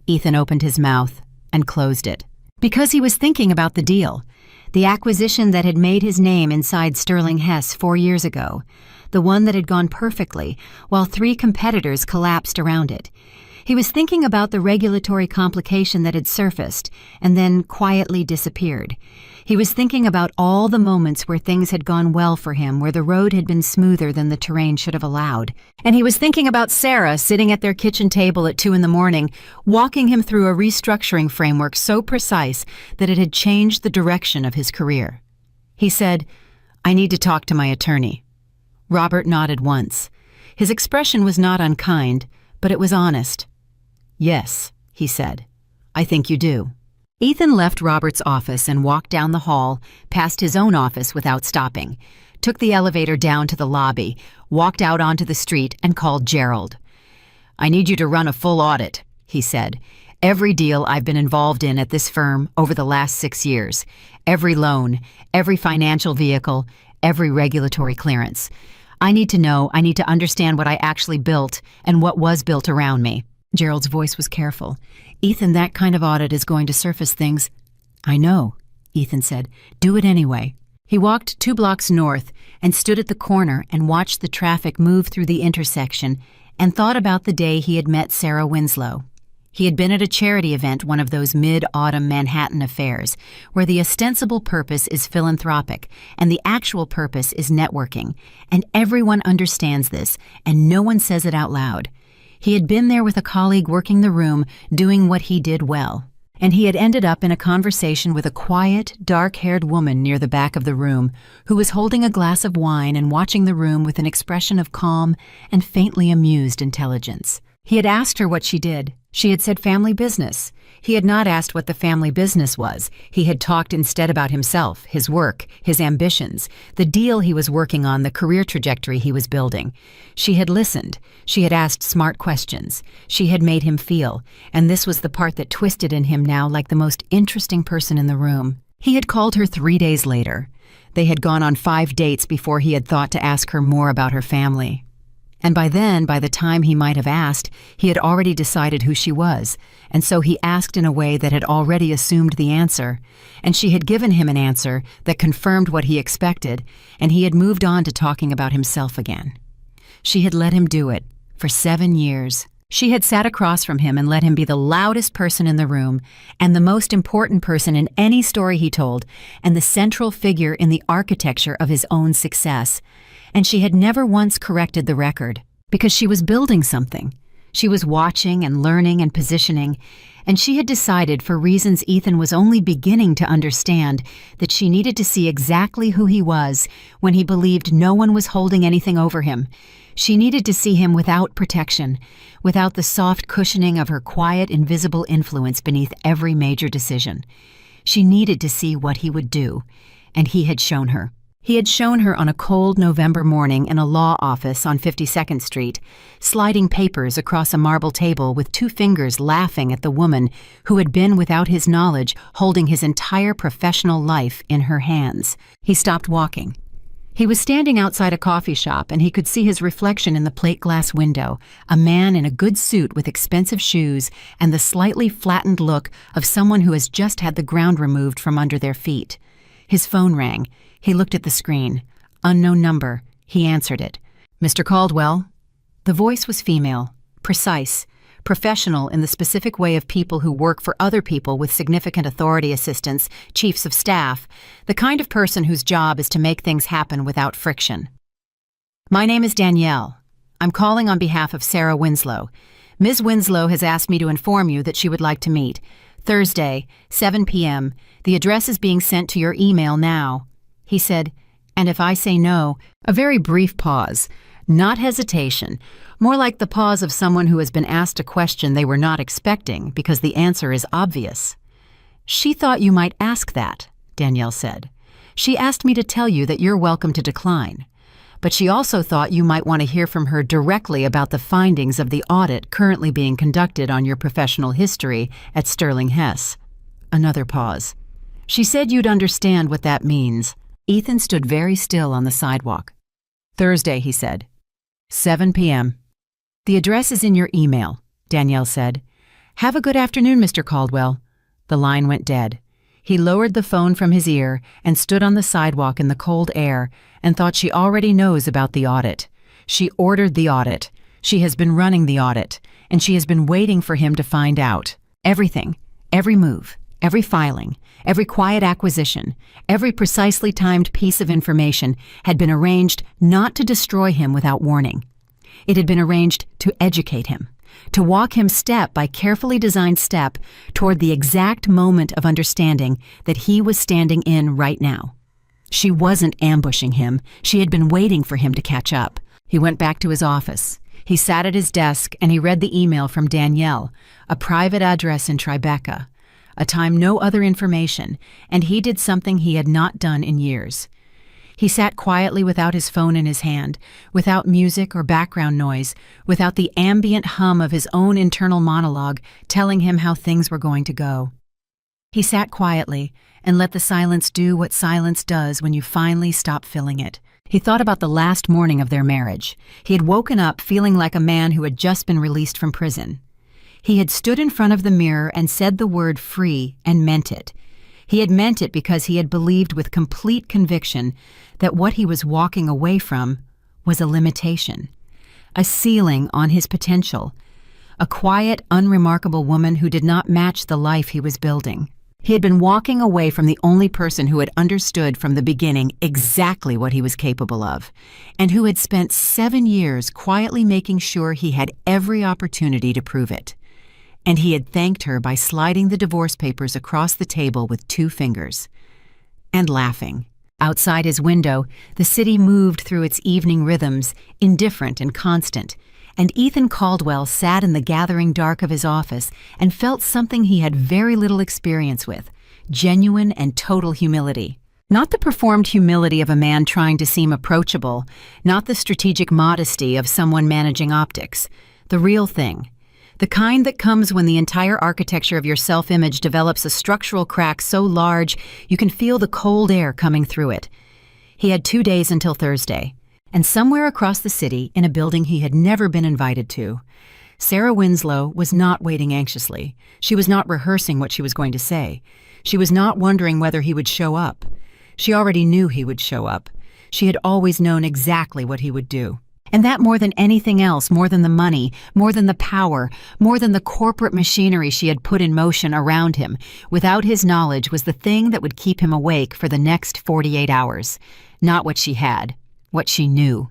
Ethan opened his mouth and closed it. Because he was thinking about the deal. The acquisition that had made his name inside Sterling Hess 4 years ago. The one that had gone perfectly, while 3 competitors collapsed around it. He was thinking about the regulatory complication that had surfaced and then quietly disappeared. He was thinking about all the moments where things had gone well for him, where the road had been smoother than the terrain should have allowed. And he was thinking about Sarah sitting at their kitchen table at 2 a.m, walking him through a restructuring framework so precise that it had changed the direction of his career. He said, "I need to talk to my attorney." Robert nodded once. His expression was not unkind, but it was honest. "Yes," he said. "I think you do." Ethan left Robert's office and walked down the hall, past his own office without stopping, took the elevator down to the lobby, walked out onto the street, and called Gerald. "I need you to run a full audit," he said. "Every deal I've been involved in at this firm over the last 6 years. Every loan, every financial vehicle, every regulatory clearance. I need to know, I need to understand what I actually built and what was built around me." Gerald's voice was careful. "Ethan, that kind of audit is going to surface things." "I know," Ethan said. "Do it anyway." He walked 2 blocks north and stood at the corner and watched the traffic move through the intersection and thought about the day he had met Sarah Winslow. He had been at a charity event, one of those mid-autumn Manhattan affairs, where the ostensible purpose is philanthropic and the actual purpose is networking, and everyone understands this, and no one says it out loud. He had been there with a colleague working the room, doing what he did well. And he had ended up in a conversation with a quiet, dark-haired woman near the back of the room, who was holding a glass of wine and watching the room with an expression of calm and faintly amused intelligence. He had asked her what she did. She had said family business. He had not asked what the family business was. He had talked instead about himself, his work, his ambitions, the deal he was working on, the career trajectory he was building. She had listened. She had asked smart questions. She had made him feel, and this was the part that twisted in him now like the most interesting person in the room. He had called her 3 days later. They had gone on 5 dates before he had thought to ask her more about her family. And by then, by the time he might have asked, he had already decided who she was, and so he asked in a way that had already assumed the answer, and she had given him an answer that confirmed what he expected, and he had moved on to talking about himself again. She had let him do it, for 7 years. She had sat across from him and let him be the loudest person in the room, and the most important person in any story he told, and the central figure in the architecture of his own success. And she had never once corrected the record, because she was building something. She was watching and learning and positioning, and she had decided, for reasons Ethan was only beginning to understand, that she needed to see exactly who he was when he believed no one was holding anything over him. She needed to see him without protection, without the soft cushioning of her quiet, invisible influence beneath every major decision. She needed to see what he would do, and he had shown her. He had shown her on a cold November morning in a law office on 52nd Street, sliding papers across a marble table with 2 fingers laughing at the woman who had been, without his knowledge, holding his entire professional life in her hands. He stopped walking. He was standing outside a coffee shop, and he could see his reflection in the plate glass window, a man in a good suit with expensive shoes and the slightly flattened look of someone who has just had the ground removed from under their feet. His phone rang. He looked at the screen. Unknown number. He answered it. "Mr. Caldwell?" The voice was female, precise, professional in the specific way of people who work for other people with significant authority, assistants, chiefs of staff, the kind of person whose job is to make things happen without friction. "My name is Danielle. I'm calling on behalf of Sarah Winslow. Ms. Winslow has asked me to inform you that she would like to meet. Thursday, 7 p.m. The address is being sent to your email now." He said, "And if I say no?" A very brief pause. Not hesitation. More like the pause of someone who has been asked a question they were not expecting because the answer is obvious. "She thought you might ask that," Danielle said. "She asked me to tell you that you're welcome to decline. but she also thought you might want to hear from her directly about the findings of the audit currently being conducted on your professional history at Sterling Hess. Another pause. She said you'd understand what that means. Ethan stood very still on the sidewalk. Thursday, he said. 7 p.m. The address is in your email, Danielle said. Have a good afternoon, Mr. Caldwell. The line went dead. He lowered the phone from his ear and stood on the sidewalk in the cold air and thought she already knows about the audit. She ordered the audit. She has been running the audit, and she has been waiting for him to find out. Everything, every move, every filing, every quiet acquisition, every precisely timed piece of information had been arranged not to destroy him without warning. It had been arranged to educate him, to walk him step by carefully designed step toward the exact moment of understanding that he was standing in right now. She wasn't ambushing him. She had been waiting for him to catch up. He went back to his office. He sat at his desk and he read the email from Danielle, a private address in Tribeca, a time no other information, and he did something he had not done in years. He sat quietly without his phone in his hand, without music or background noise, without the ambient hum of his own internal monologue telling him how things were going to go. He sat quietly and let the silence do what silence does when you finally stop filling it. He thought about the last morning of their marriage. He had woken up feeling like a man who had just been released from prison. He had stood in front of the mirror and said the word free and meant it. He had meant it because he had believed with complete conviction that what he was walking away from was a limitation, a ceiling on his potential, a quiet, unremarkable woman who did not match the life he was building. He had been walking away from the only person who had understood from the beginning exactly what he was capable of, and who had spent 7 years quietly making sure he had every opportunity to prove it. And he had thanked her by sliding the divorce papers across the table with 2 fingers. And laughing. Outside his window, the city moved through its evening rhythms, indifferent and constant, and Ethan Caldwell sat in the gathering dark of his office and felt something he had very little experience with, genuine and total humility. Not the performed humility of a man trying to seem approachable, not the strategic modesty of someone managing optics. The real thing. The kind that comes when the entire architecture of your self-image develops a structural crack so large you can feel the cold air coming through it. He had 2 days until Thursday, and somewhere across the city, in a building he had never been invited to, Sarah Winslow was not waiting anxiously. She was not rehearsing what she was going to say. She was not wondering whether he would show up. She already knew he would show up. She had always known exactly what he would do. And that more than anything else, more than the money, more than the power, more than the corporate machinery she had put in motion around him, without his knowledge, was the thing that would keep him awake for the next 48 hours. Not what she had, what she knew.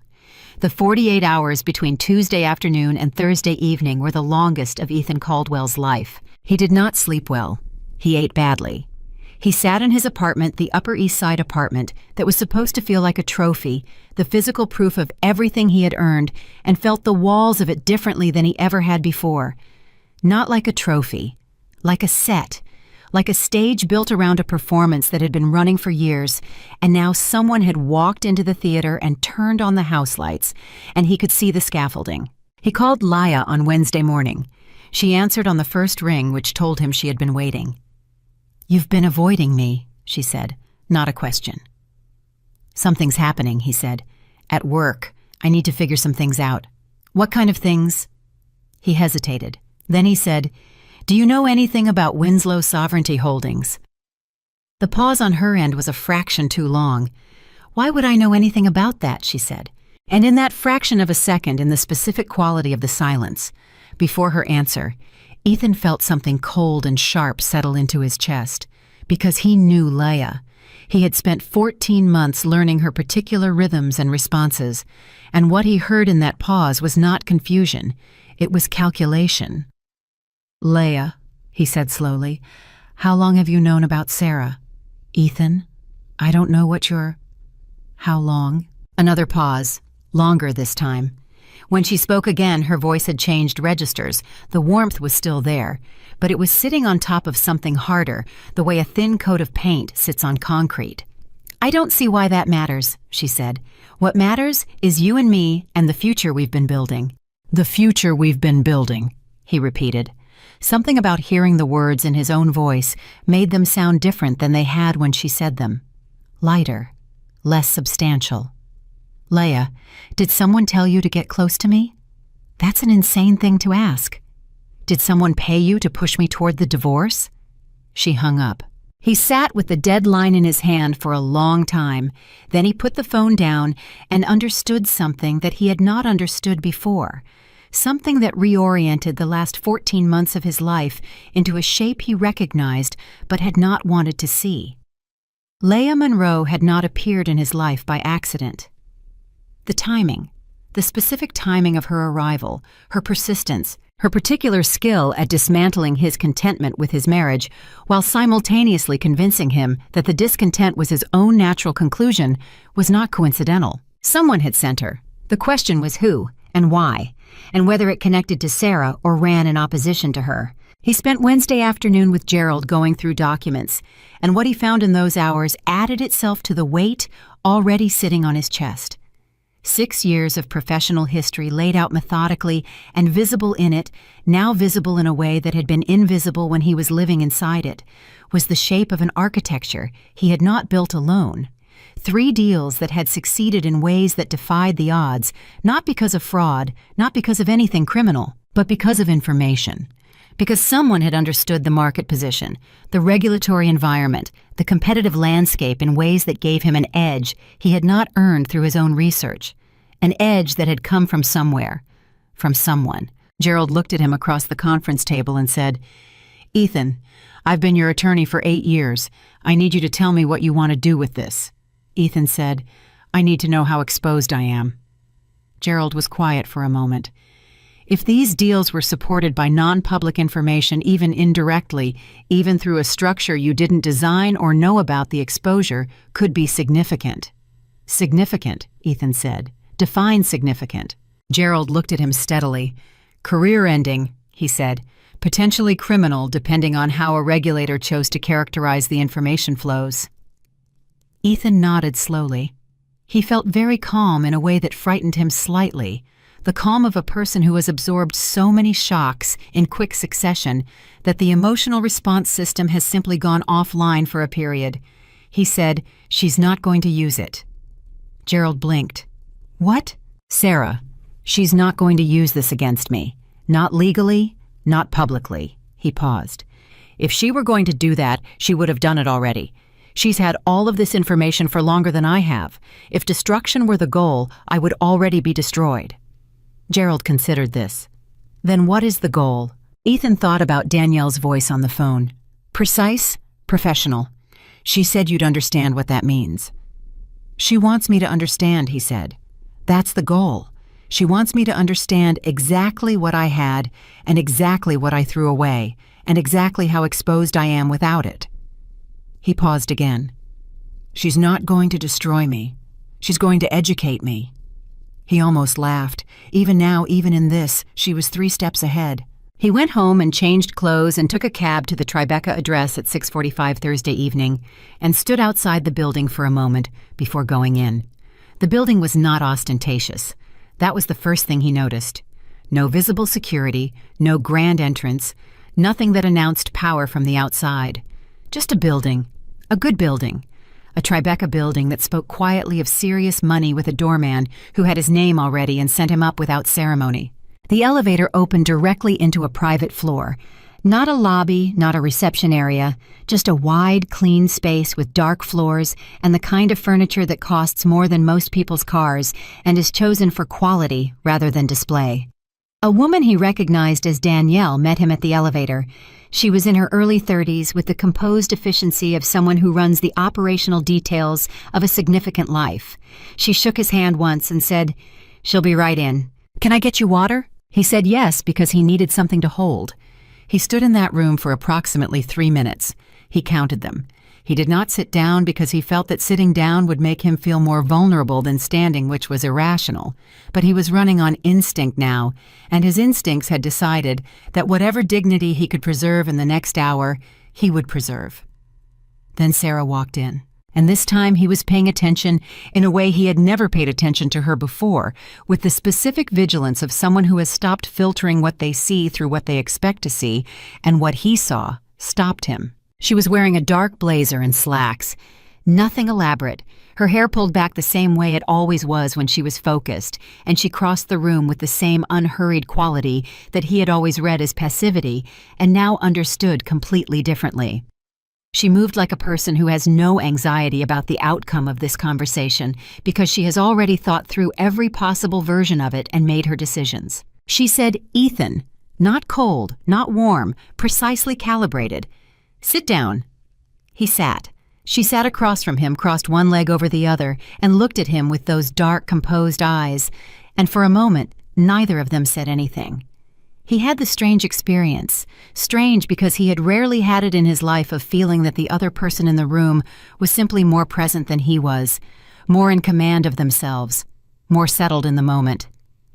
The 48 hours between Tuesday afternoon and Thursday evening were the longest of Ethan Caldwell's life. He did not sleep well. He ate badly. He sat in his apartment, the Upper East Side apartment, that was supposed to feel like a trophy, the physical proof of everything he had earned, and felt the walls of it differently than he ever had before. Not like a trophy, like a set, like a stage built around a performance that had been running for years, and now someone had walked into the theater and turned on the house lights, and he could see the scaffolding. He called Laya on Wednesday morning. She answered on the first ring, which told him she had been waiting. "You've been avoiding me," she said, not a question. "Something's happening," he said. "At work. I need to figure some things out." "What kind of things?" He hesitated. Then he said, "Do you know anything about Winslow Sovereignty Holdings?" The pause on her end was a fraction too long. "Why would I know anything about that?" she said. And in that fraction of a second, in the specific quality of the silence, before her answer, Ethan felt something cold and sharp settle into his chest, because he knew Leia. He had spent 14 months learning her particular rhythms and responses, and what he heard in that pause was not confusion, it was calculation. "Leia," he said slowly, "how long have you known about Sarah?" "Ethan, I don't know what you're—" "How long?" Another pause, longer this time. When she spoke again, her voice had changed registers. The warmth was still there, but it was sitting on top of something harder, the way a thin coat of paint sits on concrete. "I don't see why that matters," she said. "What matters is you and me and the future we've been building." "The future we've been building," he repeated. Something about hearing the words in his own voice made them sound different than they had when she said them. Lighter, less substantial. "Leia, did someone tell you to get close to me? That's an insane thing to ask. Did someone pay you to push me toward the divorce?" She hung up. He sat with the deadline in his hand for a long time. Then he put the phone down and understood something that he had not understood before, something that reoriented the last 14 months of his life into a shape he recognized but had not wanted to see. Leia Monroe had not appeared in his life by accident. The timing, the specific timing of her arrival, her persistence, her particular skill at dismantling his contentment with his marriage while simultaneously convincing him that the discontent was his own natural conclusion, was not coincidental. Someone had sent her. The question was who and why, and whether it connected to Sarah or ran in opposition to her. He spent Wednesday afternoon with Gerald going through documents, and what he found in those hours added itself to the weight already sitting on his chest. 6 years of professional history laid out methodically and visible in it, now visible in a way that had been invisible when he was living inside it, was the shape of an architecture he had not built alone. 3 deals that had succeeded in ways that defied the odds, not because of fraud, not because of anything criminal, but because of information. Because someone had understood the market position, the regulatory environment, the competitive landscape in ways that gave him an edge he had not earned through his own research. An edge that had come from somewhere, from someone. Gerald looked at him across the conference table and said, "Ethan, I've been your attorney for 8 years. I need you to tell me what you want to do with this." Ethan said, "I need to know how exposed I am." Gerald was quiet for a moment. If these deals were supported by non-public information, even indirectly, even through a structure you didn't design or know about, the exposure could be significant. "Significant," Ethan said. "Define significant." Gerald looked at him steadily. "Career-ending," he said. "Potentially criminal, depending on how a regulator chose to characterize the information flows." Ethan nodded slowly. He felt very calm in a way that frightened him slightly. The calm of a person who has absorbed so many shocks in quick succession that the emotional response system has simply gone offline for a period. He said, "She's not going to use it." Gerald blinked. "What?" "Sarah. She's not going to use this against me. Not legally, not publicly." He paused. "If she were going to do that, she would have done it already. She's had all of this information for longer than I have. If destruction were the goal, I would already be destroyed." Gerald considered this. "Then what is the goal?" Ethan thought about Danielle's voice on the phone. "Precise, professional. She said you'd understand what that means." "She wants me to understand," he said. "That's the goal. She wants me to understand exactly what I had and exactly what I threw away and exactly how exposed I am without it." He paused again. "She's not going to destroy me. She's going to educate me." He almost laughed. Even now, even in this, she was 3 steps ahead. He went home and changed clothes and took a cab to the Tribeca address at 6:45 Thursday evening and stood outside the building for a moment before going in. The building was not ostentatious. That was the first thing he noticed. No visible security, no grand entrance, nothing that announced power from the outside. Just a building, a good building. A Tribeca building that spoke quietly of serious money with a doorman who had his name already and sent him up without ceremony. The elevator opened directly into a private floor. Not a lobby, not a reception area, just a wide, clean space with dark floors and the kind of furniture that costs more than most people's cars and is chosen for quality rather than display. A woman he recognized as Danielle met him at the elevator. She was in her early 30s with the composed efficiency of someone who runs the operational details of a significant life. She shook his hand once and said, "She'll be right in." "Can I get you water?" He said yes because he needed something to hold. He stood in that room for approximately 3 minutes. He counted them. He did not sit down because he felt that sitting down would make him feel more vulnerable than standing, which was irrational. But he was running on instinct now, and his instincts had decided that whatever dignity he could preserve in the next hour, he would preserve. Then Sarah walked in. And this time he was paying attention in a way he had never paid attention to her before, with the specific vigilance of someone who has stopped filtering what they see through what they expect to see, and what he saw stopped him. She was wearing a dark blazer and slacks. Nothing elaborate. Her hair pulled back the same way it always was when she was focused, and she crossed the room with the same unhurried quality that he had always read as passivity and now understood completely differently. She moved like a person who has no anxiety about the outcome of this conversation because she has already thought through every possible version of it and made her decisions. She said, "Ethan, not cold, not warm, precisely calibrated. Sit down." He sat. She sat across from him, crossed one leg over the other, and looked at him with those dark, composed eyes, and for a moment, neither of them said anything. He had the strange experience, strange because he had rarely had it in his life, of feeling that the other person in the room was simply more present than he was, more in command of themselves, more settled in the moment.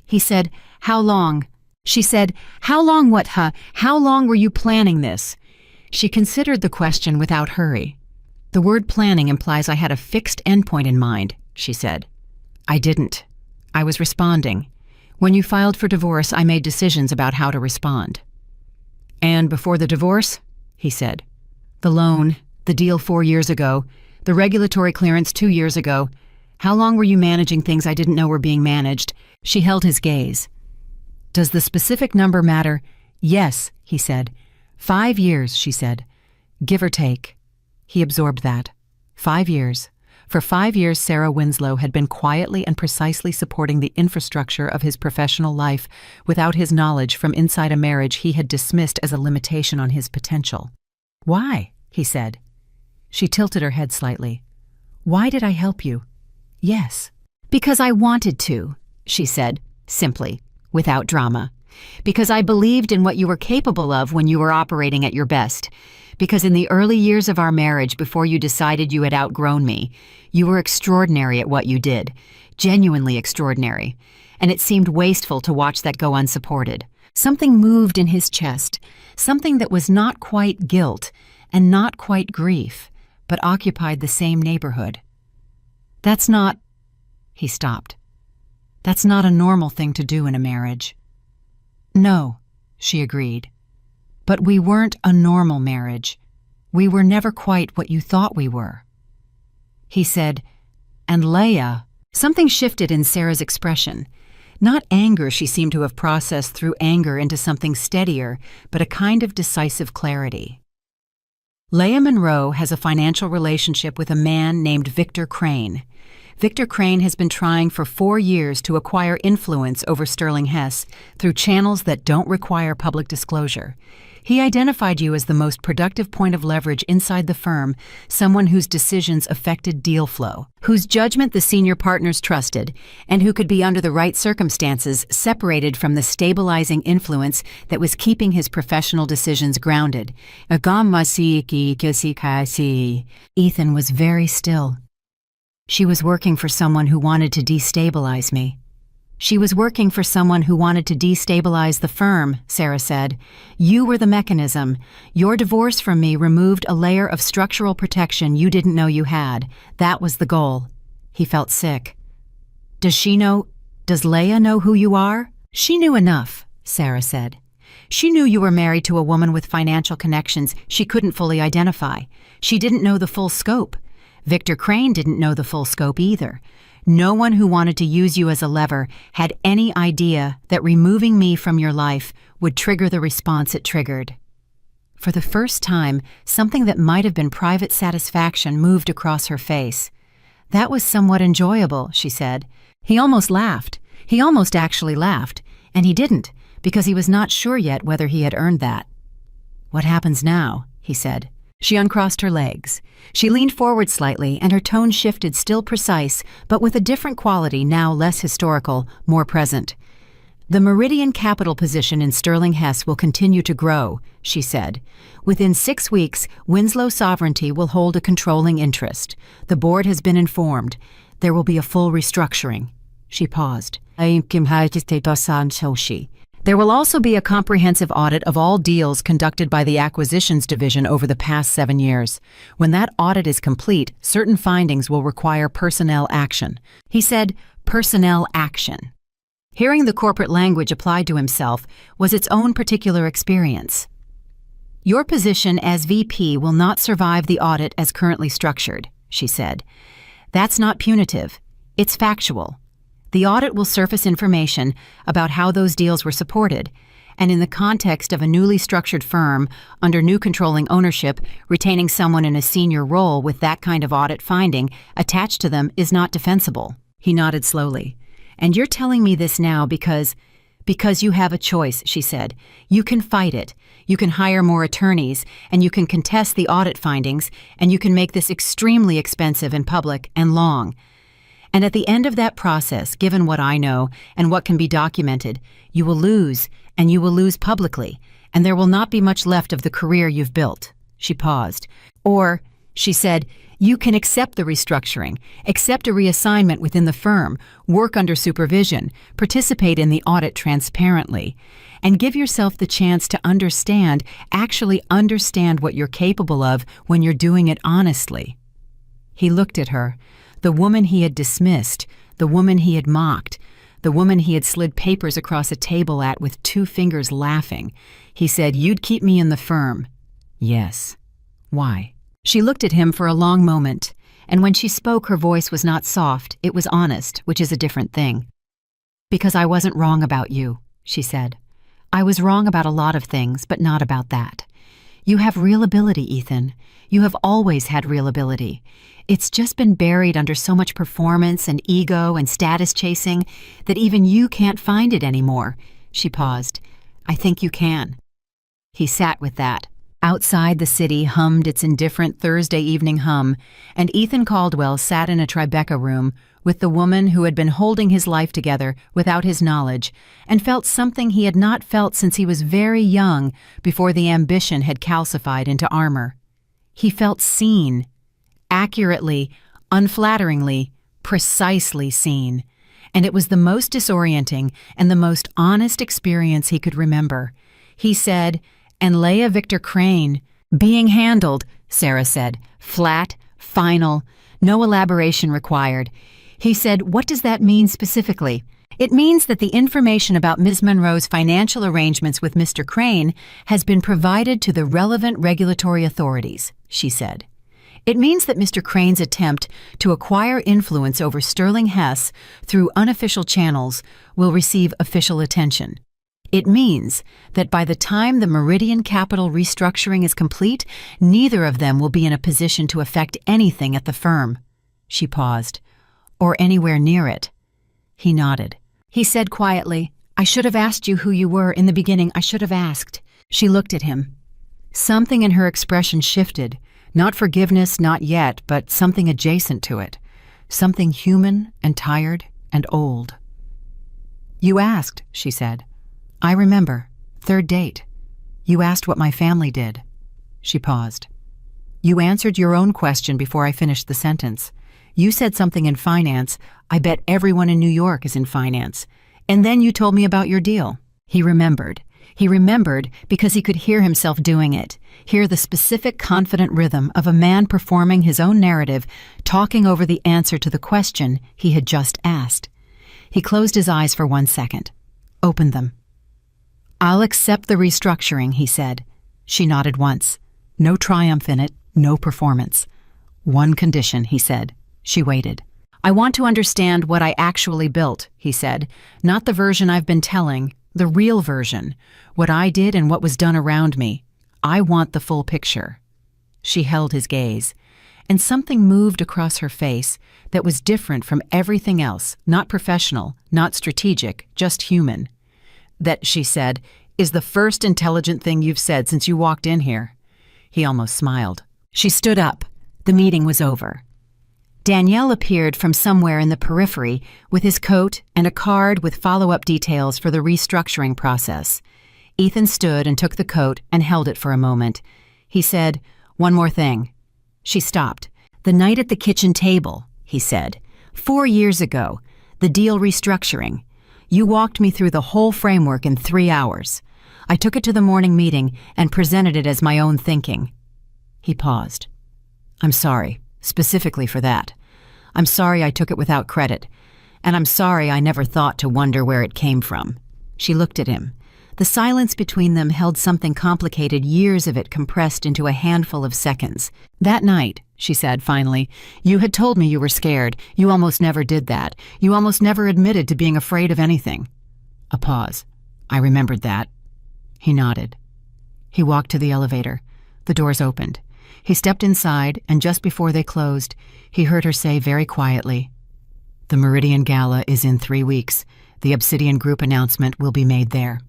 He said, "How long?" She said, "How long what, huh? How long were you planning this?" She considered the question without hurry. "The word planning implies I had a fixed endpoint in mind," she said. "I didn't. I was responding. When you filed for divorce, I made decisions about how to respond." "And before the divorce?" he said. "The loan, the deal 4 years ago, the regulatory clearance 2 years ago. How long were you managing things I didn't know were being managed?" She held his gaze. "Does the specific number matter?" "Yes," he said. 5 years, she said. "Give or take." He absorbed that. 5 years. For 5 years, Sarah Winslow had been quietly and precisely supporting the infrastructure of his professional life without his knowledge, from inside a marriage he had dismissed as a limitation on his potential. "Why?" he said. She tilted her head slightly. "Why did I help you?" "Yes." "Because I wanted to," she said, simply, without drama. "Because I believed in what you were capable of when you were operating at your best. Because in the early years of our marriage, before you decided you had outgrown me, you were extraordinary at what you did, genuinely extraordinary, and it seemed wasteful to watch that go unsupported." Something moved in his chest, something that was not quite guilt and not quite grief, but occupied the same neighborhood. "That's not—" He stopped. "That's not a normal thing to do in a marriage." "No," she agreed. "But we weren't a normal marriage. We were never quite what you thought we were." He said, "And Leia—" Something shifted in Sarah's expression. Not anger she seemed to have processed through anger into something steadier, but a kind of decisive clarity. "Leia Monroe has a financial relationship with a man named Victor Crane. Victor Crane has been trying for 4 years to acquire influence over Sterling Hess through channels that don't require public disclosure. He identified you as the most productive point of leverage inside the firm, someone whose decisions affected deal flow, whose judgment the senior partners trusted, and who could be, under the right circumstances, separated from the stabilizing influence that was keeping his professional decisions grounded. Ethan was very still. "She was working for someone who wanted to destabilize me." "She was working for someone who wanted to destabilize the firm," Sarah said. "You were the mechanism. Your divorce from me removed a layer of structural protection you didn't know you had. That was the goal." He felt sick. Does Leia know who you are?" "She knew enough," Sarah said. "She knew you were married to a woman with financial connections she couldn't fully identify. She didn't know the full scope. Victor Crane didn't know the full scope either. No one who wanted to use you as a lever had any idea that removing me from your life would trigger the response it triggered." For the first time, something that might have been private satisfaction moved across her face. "That was somewhat enjoyable," she said. He almost laughed. He almost actually laughed, and he didn't, because he was not sure yet whether he had earned that. "What happens now?" he said. She uncrossed her legs. She leaned forward slightly, and her tone shifted, still precise, but with a different quality, now less historical, more present. "The Meridian capital position in Sterling Hess will continue to grow," she said. "Within 6 weeks, Winslow Sovereignty will hold a controlling interest. The board has been informed. There will be a full restructuring." She paused. There will also be a comprehensive audit of all deals conducted by the Acquisitions Division over the past 7 years. When that audit is complete, certain findings will require personnel action. He said, personnel action. Hearing the corporate language applied to himself was its own particular experience. Your position as VP will not survive the audit as currently structured, she said. That's not punitive. It's factual. The audit will surface information about how those deals were supported, and in the context of a newly structured firm under new controlling ownership, retaining someone in a senior role with that kind of audit finding attached to them is not defensible. He nodded slowly. And you're telling me this now because you have a choice, she said. You can fight it. You can hire more attorneys, and you can contest the audit findings, and you can make this extremely expensive and public and long. And at the end of that process, given what I know and what can be documented, you will lose, and you will lose publicly, and there will not be much left of the career you've built. She paused. Or, she said, you can accept the restructuring, accept a reassignment within the firm, work under supervision, participate in the audit transparently, and give yourself the chance to actually understand what you're capable of when you're doing it honestly. He looked at her. The woman he had dismissed, the woman he had mocked, the woman he had slid papers across a table at with 2 fingers laughing. He said, "You'd keep me in the firm." "Yes." "Why?" She looked at him for a long moment, and when she spoke her voice was not soft, it was honest, which is a different thing. "Because I wasn't wrong about you," she said. "I was wrong about a lot of things, but not about that. You have real ability, Ethan. You have always had real ability. It's just been buried under so much performance and ego and status chasing that even you can't find it anymore." She paused. "I think you can." He sat with that. Outside, the city hummed its indifferent Thursday evening hum, and Ethan Caldwell sat in a Tribeca room with the woman who had been holding his life together without his knowledge, and felt something he had not felt since he was very young, before the ambition had calcified into armor. He felt seen. Accurately, unflatteringly, precisely seen. And it was the most disorienting and the most honest experience he could remember. He said, "And Leah Victor Crane, being handled," Sarah said, "flat, final, no elaboration required." He said, "What does that mean specifically?" "It means that the information about Ms. Monroe's financial arrangements with Mr. Crane has been provided to the relevant regulatory authorities," she said. "It means that Mr. Crane's attempt to acquire influence over Sterling Hess through unofficial channels will receive official attention. It means that by the time the Meridian Capital restructuring is complete, neither of them will be in a position to affect anything at the firm." She paused. "Or anywhere near it." He nodded. He said quietly, "I should have asked you who you were in the beginning. I should have asked." She looked at him. Something in her expression shifted. Not forgiveness, not yet, but something adjacent to it. Something human and tired and old. "You asked," she said. "I remember. 3rd date. You asked what my family did." She paused. "You answered your own question before I finished the sentence. You said something in finance. I bet everyone in New York is in finance. And then you told me about your deal." He remembered. He remembered because he could hear himself doing it, hear the specific confident rhythm of a man performing his own narrative, talking over the answer to the question he had just asked. He closed his eyes for 1 second, opened them. "I'll accept the restructuring," he said. She nodded once. No triumph in it, no performance. "One condition," he said. She waited. "I want to understand what I actually built," he said. "Not the version I've been telling, the real version, what I did and what was done around me. I want the full picture." She held his gaze, and something moved across her face that was different from everything else, not professional, not strategic, just human. "That," she said, "is the first intelligent thing you've said since you walked in here." He almost smiled. She stood up. The meeting was over. Danielle appeared from somewhere in the periphery with his coat and a card with follow-up details for the restructuring process. Ethan stood and took the coat and held it for a moment. He said, "One more thing." She stopped. "The night at the kitchen table," he said. 4 years ago, the deal restructuring. You walked me through the whole framework in 3 hours. I took it to the morning meeting and presented it as my own thinking." He paused. "I'm sorry, specifically for that. I'm sorry I took it without credit, and I'm sorry I never thought to wonder where it came from." She looked at him. The silence between them held something complicated, years of it compressed into a handful of seconds. "That night," she said finally, "you had told me you were scared. You almost never did that. You almost never admitted to being afraid of anything." A pause. "I remembered that." He nodded. He walked to the elevator. The doors opened. He stepped inside, and just before they closed, he heard her say very quietly, "The Meridian Gala is in 3 weeks. The Obsidian Group announcement will be made there."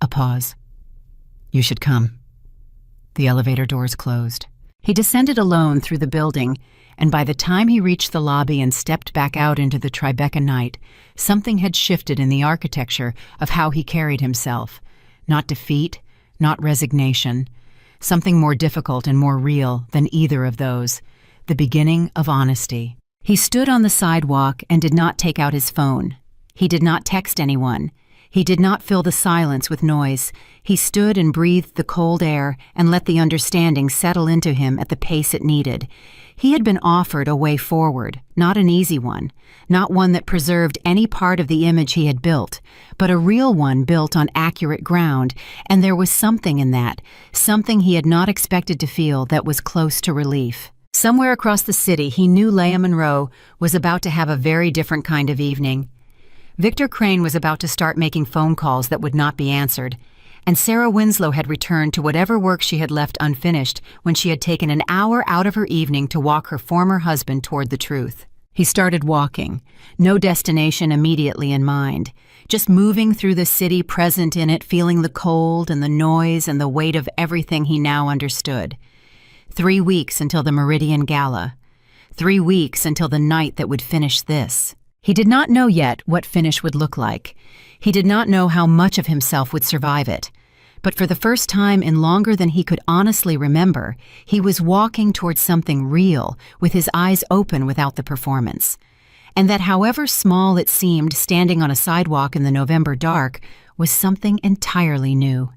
A pause. "You should come." The elevator doors closed. He descended alone through the building, and by the time he reached the lobby and stepped back out into the Tribeca night, something had shifted in the architecture of how he carried himself. Not defeat, not resignation. Something more difficult and more real than either of those. The beginning of honesty. He stood on the sidewalk and did not take out his phone. He did not text anyone. He did not fill the silence with noise. He stood and breathed the cold air and let the understanding settle into him at the pace it needed. He had been offered a way forward, not an easy one, not one that preserved any part of the image he had built, but a real one built on accurate ground, and there was something in that, something he had not expected to feel that was close to relief. Somewhere across the city, he knew Leah Monroe was about to have a very different kind of evening. Victor Crane was about to start making phone calls that would not be answered, and Sarah Winslow had returned to whatever work she had left unfinished when she had taken an hour out of her evening to walk her former husband toward the truth. He started walking, no destination immediately in mind, just moving through the city, present in it, feeling the cold and the noise and the weight of everything he now understood. 3 weeks until the Meridian Gala. 3 weeks until the night that would finish this. He did not know yet what finish would look like. He did not know how much of himself would survive it. But for the first time in longer than he could honestly remember, he was walking towards something real, with his eyes open without the performance. And that however small it seemed standing on a sidewalk in the November dark was something entirely new.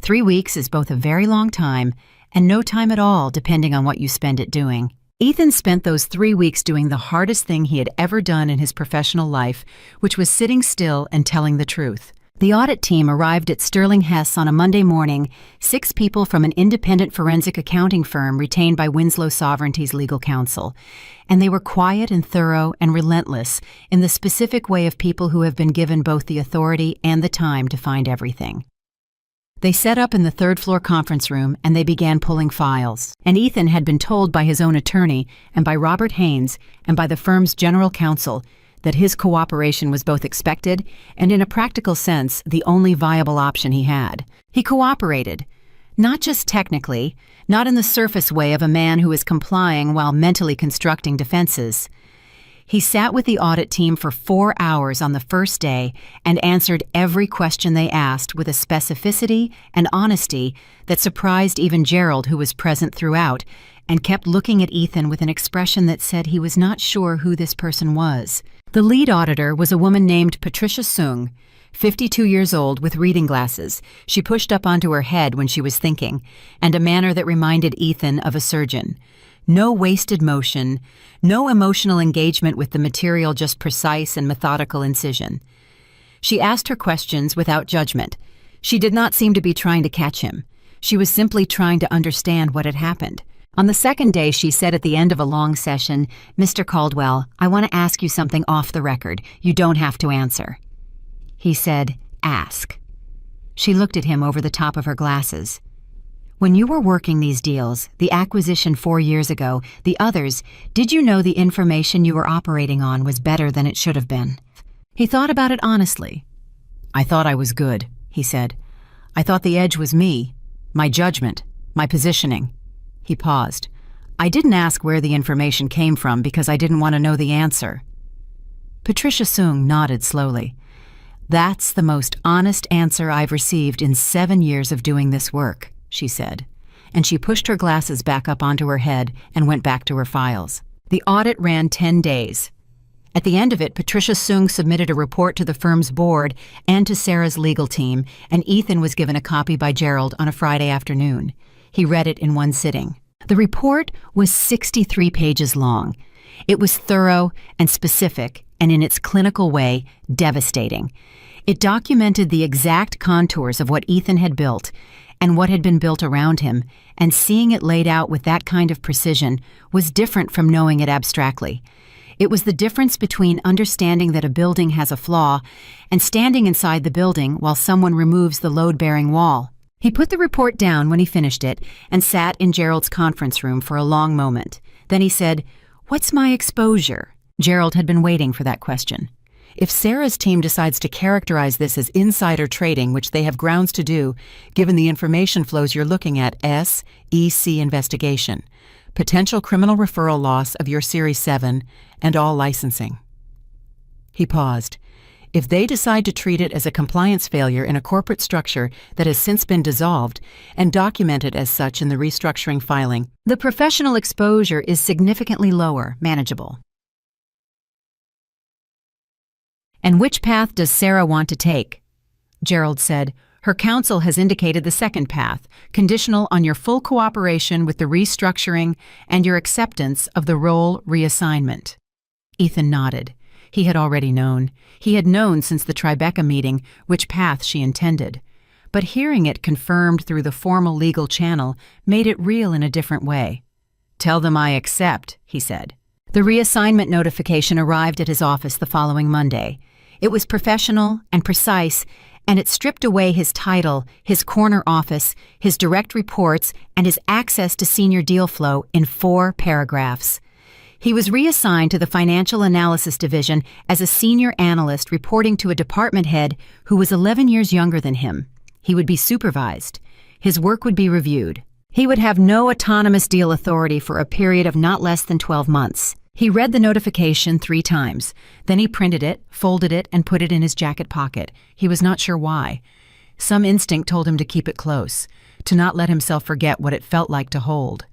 3 weeks is both a very long time and no time at all, depending on what you spend it doing. Ethan spent those 3 weeks doing the hardest thing he had ever done in his professional life, which was sitting still and telling the truth. The audit team arrived at Sterling Hess on a Monday morning, 6 people from an independent forensic accounting firm retained by Winslow Sovereignty's legal counsel. And they were quiet and thorough and relentless in the specific way of people who have been given both the authority and the time to find everything. They set up in the 3rd-floor conference room and they began pulling files. And Ethan had been told by his own attorney and by Robert Haynes and by the firm's general counsel that his cooperation was both expected and, in a practical sense, the only viable option he had. He cooperated, not just technically, not in the surface way of a man who is complying while mentally constructing defenses. He sat with the audit team for 4 hours on the first day and answered every question they asked with a specificity and honesty that surprised even Gerald, who was present throughout, and kept looking at Ethan with an expression that said he was not sure who this person was. The lead auditor was a woman named Patricia Sung, 52 years old with reading glasses she pushed up onto her head when she was thinking, and a manner that reminded Ethan of a surgeon. No wasted motion, no emotional engagement with the material, just precise and methodical incision. She asked her questions without judgment. She did not seem to be trying to catch him. She was simply trying to understand what had happened. On the second day, she said at the end of a long session, "Mr. Caldwell, I want to ask you something off the record. You don't have to answer." He said, "Ask." She looked at him over the top of her glasses. "When you were working these deals, the acquisition 4 years ago, the others, did you know the information you were operating on was better than it should have been?" He thought about it honestly. "I thought I was good," he said. "I thought the edge was me, my judgment, my positioning." He paused. "I didn't ask where the information came from because I didn't want to know the answer." Patricia Sung nodded slowly. "That's the most honest answer I've received in 7 years of doing this work," she said, and she pushed her glasses back up onto her head and went back to her files. The audit ran 10 days. At the end of it, Patricia Sung submitted a report to the firm's board and to Sarah's legal team, and Ethan was given a copy by Gerald on a Friday afternoon. He read it in one sitting. The report was 63 pages long. It was thorough and specific, and in its clinical way, devastating. It documented the exact contours of what Ethan had built and what had been built around him, and seeing it laid out with that kind of precision was different from knowing it abstractly. It was the difference between understanding that a building has a flaw and standing inside the building while someone removes the load-bearing wall. He put the report down when he finished it and sat in Gerald's conference room for a long moment. Then he said, "What's my exposure?" Gerald had been waiting for that question. If Sarah's team decides to characterize this as insider trading, which they have grounds to do, given the information flows you're looking at, SEC investigation, potential criminal referral loss of your Series 7, and all licensing. He paused. If they decide to treat it as a compliance failure in a corporate structure that has since been dissolved and documented as such in the restructuring filing, the professional exposure is significantly lower, manageable. And which path does Sarah want to take? Gerald said, "Her counsel has indicated the second path, conditional on your full cooperation with the restructuring and your acceptance of the role reassignment." Ethan nodded. He had already known. He had known since the Tribeca meeting which path she intended. But hearing it confirmed through the formal legal channel made it real in a different way. "Tell them I accept," he said. The reassignment notification arrived at his office the following Monday. It was professional and precise, and it stripped away his title, his corner office, his direct reports, and his access to senior deal flow in 4 paragraphs. He was reassigned to the Financial Analysis Division as a senior analyst reporting to a department head who was 11 years younger than him. He would be supervised. His work would be reviewed. He would have no autonomous deal authority for a period of not less than 12 months. He read the notification 3 times. Then he printed it, folded it, and put it in his jacket pocket. He was not sure why. Some instinct told him to keep it close, to not let himself forget what it felt like to hold.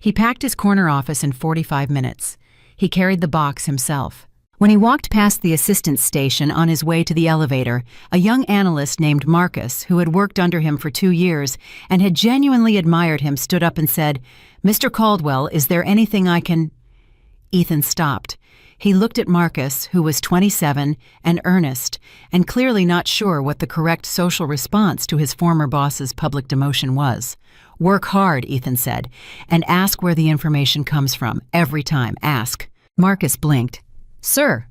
He packed his corner office in 45 minutes. He carried the box himself. When he walked past the assistant's station on his way to the elevator, a young analyst named Marcus, who had worked under him for 2 years and had genuinely admired him, stood up and said, "Mr. Caldwell, is there anything I can—" Ethan stopped. He looked at Marcus, who was 27 and earnest, and clearly not sure what the correct social response to his former boss's public demotion was. "Work hard," Ethan said, "and ask where the information comes from. Every time, ask." Marcus blinked. "Sir,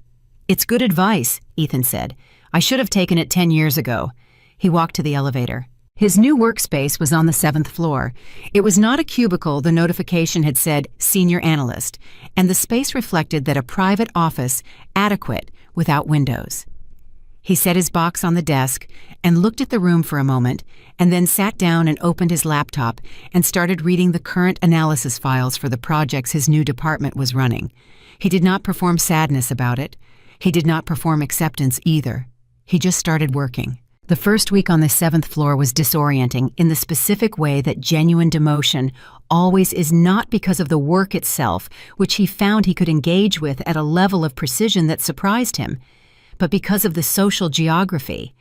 it's good advice," Ethan said. "I should have taken it 10 years ago." He walked to the elevator. His new workspace was on the 7th floor. It was not a cubicle. The notification had said senior analyst, and the space reflected that a private office, adequate, without windows. He set his box on the desk and looked at the room for a moment, and then sat down and opened his laptop and started reading the current analysis files for the projects his new department was running. He did not perform sadness about it. He did not perform acceptance either. He just started working. The first week on the 7th floor was disorienting in the specific way that genuine demotion always is, not because of the work itself, which he found he could engage with at a level of precision that surprised him, but because of the social geography.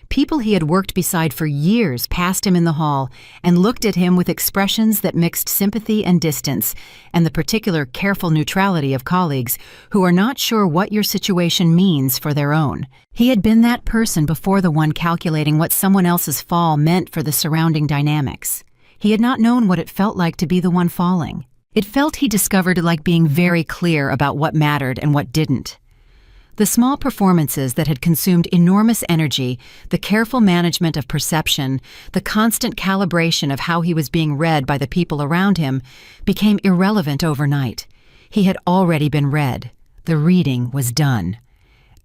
People he had worked beside for years passed him in the hall and looked at him with expressions that mixed sympathy and distance, and the particular careful neutrality of colleagues who are not sure what your situation means for their own. He had been that person before, the one calculating what someone else's fall meant for the surrounding dynamics. He had not known what it felt like to be the one falling. It felt, he discovered, like being very clear about what mattered and what didn't. The small performances that had consumed enormous energy, the careful management of perception, the constant calibration of how he was being read by the people around him, became irrelevant overnight. He had already been read. The reading was done.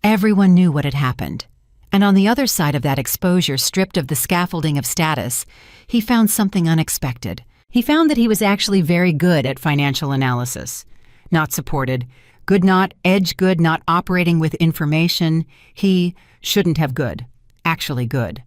Everyone knew what had happened. And on the other side of that exposure, stripped of the scaffolding of status, he found something unexpected. He found that he was actually very good at financial analysis. Not supported. Good, not edge good, not operating with information. He shouldn't have good. Actually good.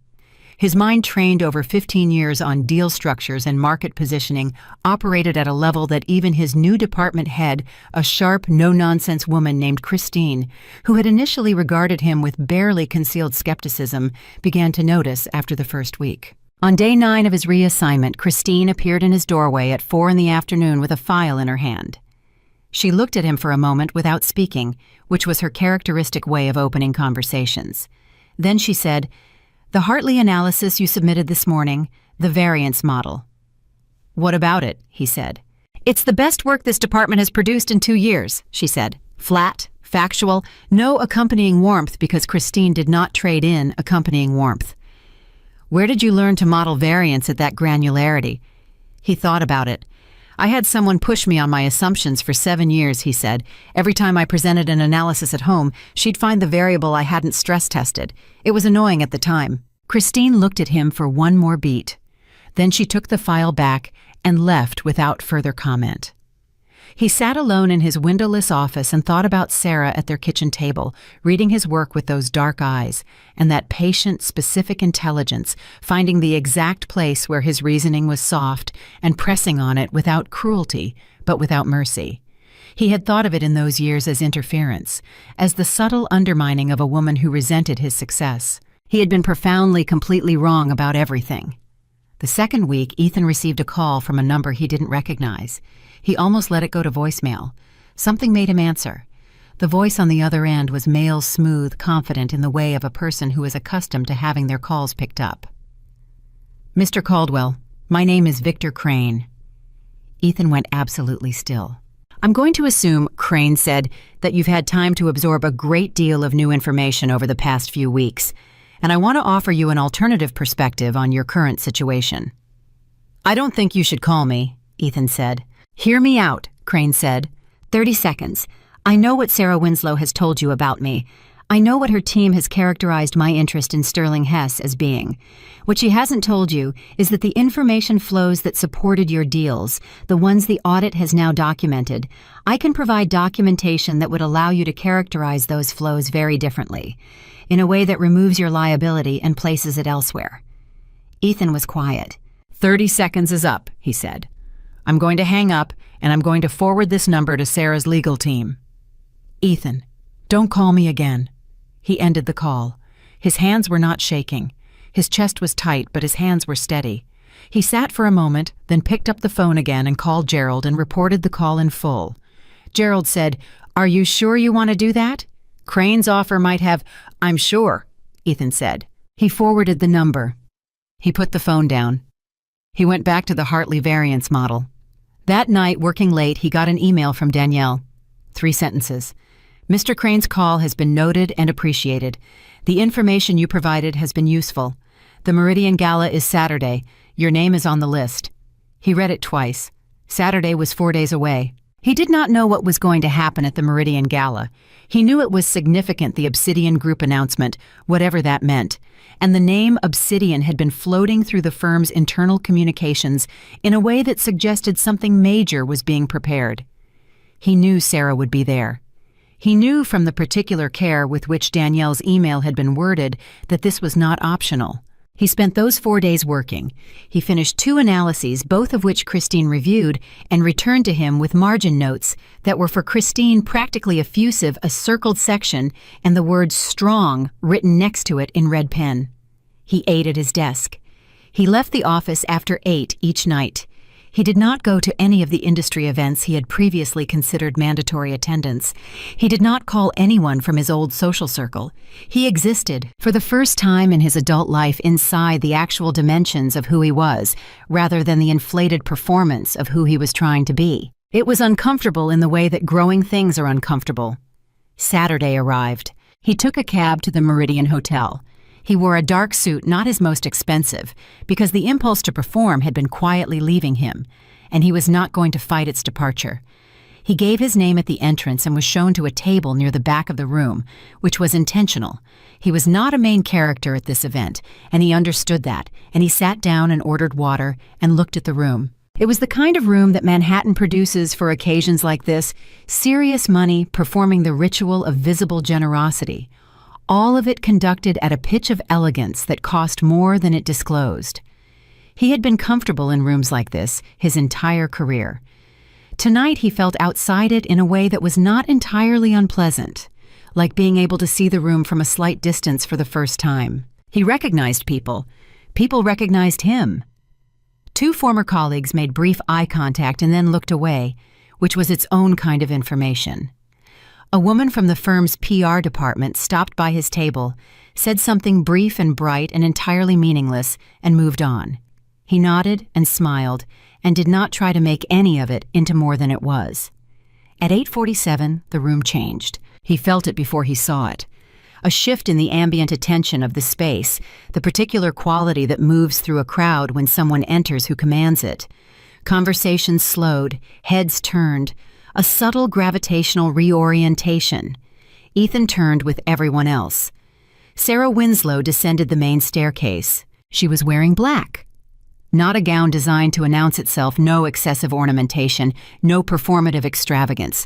His mind, trained over 15 years on deal structures and market positioning, operated at a level that even his new department head, a sharp, no-nonsense woman named Christine, who had initially regarded him with barely concealed skepticism, began to notice after the first week. On day 9 of his reassignment, Christine appeared in his doorway at 4 p.m. with a file in her hand. She looked at him for a moment without speaking, which was her characteristic way of opening conversations. Then she said, "The Hartley analysis you submitted this morning, the variance model." "What about it?" he said. "It's the best work this department has produced in 2 years," she said. Flat, factual, no accompanying warmth, because Christine did not trade in accompanying warmth. "Where did you learn to model variance at that granularity?" He thought about it. "I had someone push me on my assumptions for 7 years," he said. "Every time I presented an analysis at home, she'd find the variable I hadn't stress tested. It was annoying at the time." Christine looked at him for one more beat. Then she took the file back and left without further comment. He sat alone in his windowless office and thought about Sarah at their kitchen table, reading his work with those dark eyes, and that patient, specific intelligence, finding the exact place where his reasoning was soft and pressing on it without cruelty, but without mercy. He had thought of it in those years as interference, as the subtle undermining of a woman who resented his success. He had been profoundly, completely wrong about everything. The second week, Ethan received a call from a number he didn't recognize. He almost let it go to voicemail. Something made him answer. The voice on the other end was male, smooth, confident in the way of a person who is accustomed to having their calls picked up. "Mr. Caldwell, my name is Victor Crane." Ethan went absolutely still. "I'm going to assume," Crane said, "that you've had time to absorb a great deal of new information over the past few weeks, and I want to offer you an alternative perspective on your current situation." "I don't think you should call me," Ethan said. "Hear me out," Crane said. 30 seconds. "I know what Sarah Winslow has told you about me. I know what her team has characterized my interest in Sterling Hess as being. What she hasn't told you is that the information flows that supported your deals, the ones the audit has now documented, I can provide documentation that would allow you to characterize those flows very differently, in a way that removes your liability and places it elsewhere." Ethan was quiet. 30 seconds is up," he said. "I'm going to hang up, and I'm going to forward this number to Sarah's legal team." "Ethan, don't call me again." He ended the call. His hands were not shaking. His chest was tight, but his hands were steady. He sat for a moment, then picked up the phone again and called Gerald and reported the call in full. Gerald said, "Are you sure you want to do that? Crane's offer might have—" "I'm sure," Ethan said. He forwarded the number. He put the phone down. He went back to the Hartley variance model. That night, working late, he got an email from Danielle. 3 sentences. "Mr. Crane's call has been noted and appreciated. The information you provided has been useful. The Meridian Gala is Saturday. Your name is on the list." He read it twice. Saturday was 4 days away. He did not know what was going to happen at the Meridian Gala. He knew it was significant, the Obsidian Group announcement, whatever that meant, and the name Obsidian had been floating through the firm's internal communications in a way that suggested something major was being prepared. He knew Sarah would be there. He knew from the particular care with which Danielle's email had been worded that this was not optional. He spent those 4 days working. He finished 2 analyses, both of which Christine reviewed, and returned to him with margin notes that were for Christine practically effusive, a circled section, and the word "strong" written next to it in red pen. He ate at his desk. He left the office after 8 each night. He did not go to any of the industry events he had previously considered mandatory attendance. He did not call anyone from his old social circle. He existed, for the first time in his adult life, inside the actual dimensions of who he was, rather than the inflated performance of who he was trying to be. It was uncomfortable in the way that growing things are uncomfortable. Saturday arrived. He took a cab to the Meridian Hotel. He wore a dark suit, not his most expensive, because the impulse to perform had been quietly leaving him, and he was not going to fight its departure. He gave his name at the entrance and was shown to a table near the back of the room, which was intentional. He was not a main character at this event, and he understood that, and he sat down and ordered water and looked at the room. It was the kind of room that Manhattan produces for occasions like this, serious money performing the ritual of visible generosity. all of it conducted at a pitch of elegance that cost more than it disclosed. He had been comfortable in rooms like this his entire career. Tonight he felt outside it in a way that was not entirely unpleasant, like being able to see the room from a slight distance for the first time. He recognized people. People recognized him. Two former colleagues made brief eye contact and then looked away, which was its own kind of information. A woman from the firm's PR department stopped by his table, said something brief and bright and entirely meaningless, and moved on. He nodded and smiled and did not try to make any of it into more than it was. At 8:47, the room changed. He felt it before he saw it. A shift in the ambient attention of the space, the particular quality that moves through a crowd when someone enters who commands it. Conversations slowed, heads turned, a subtle gravitational reorientation. Ethan turned with everyone else. Sarah Winslow descended the main staircase. She was wearing black. Not a gown designed to announce itself, no excessive ornamentation, no performative extravagance.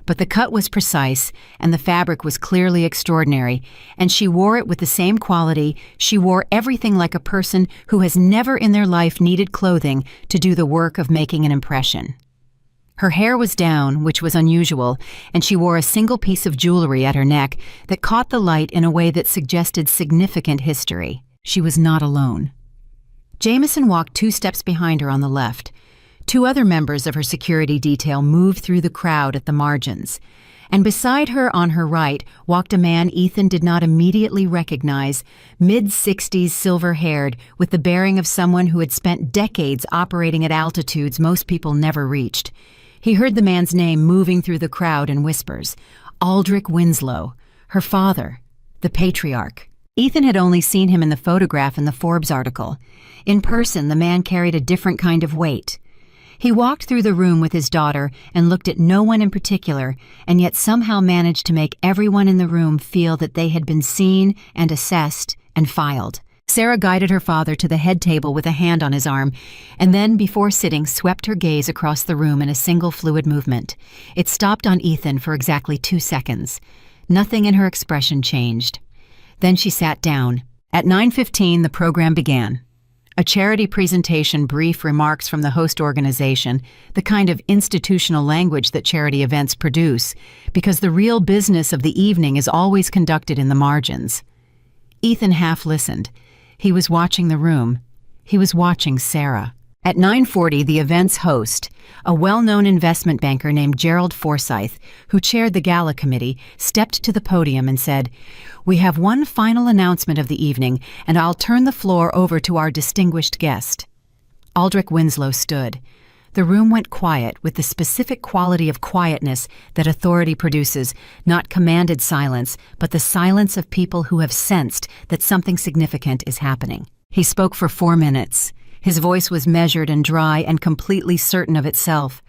But the cut was precise, and the fabric was clearly extraordinary, and she wore it with the same quality. She wore everything like a person who has never in their life needed clothing to do the work of making an impression. Her hair was down, which was unusual, and she wore a single piece of jewelry at her neck that caught the light in a way that suggested significant history. She was not alone. Jameson walked 2 steps behind her on the left. 2 other members of her security detail moved through the crowd at the margins. And beside her on her right walked a man Ethan did not immediately recognize, mid-60s, silver-haired, with the bearing of someone who had spent decades operating at altitudes most people never reached. He heard the man's name moving through the crowd in whispers. Aldrich Winslow, her father, the patriarch. Ethan had only seen him in the photograph in the Forbes article. In person, the man carried a different kind of weight. He walked through the room with his daughter and looked at no one in particular, and yet somehow managed to make everyone in the room feel that they had been seen and assessed and filed. Sarah guided her father to the head table with a hand on his arm, and then, before sitting, swept her gaze across the room in a single fluid movement. It stopped on Ethan for exactly 2 seconds. Nothing in her expression changed. Then she sat down. At 9:15, the program began. A charity presentation, brief remarks from the host organization, the kind of institutional language that charity events produce, because the real business of the evening is always conducted in the margins. Ethan half listened. He was watching the room. He was watching Sarah. At 9:40, the event's host, a well-known investment banker named Gerald Forsyth, who chaired the gala committee, stepped to the podium and said, "We have one final announcement of the evening, and I'll turn the floor over to our distinguished guest." Aldrich Winslow stood. The room went quiet with the specific quality of quietness that authority produces, not commanded silence, but the silence of people who have sensed that something significant is happening. He spoke for 4 minutes. His voice was measured and dry and completely certain of itself.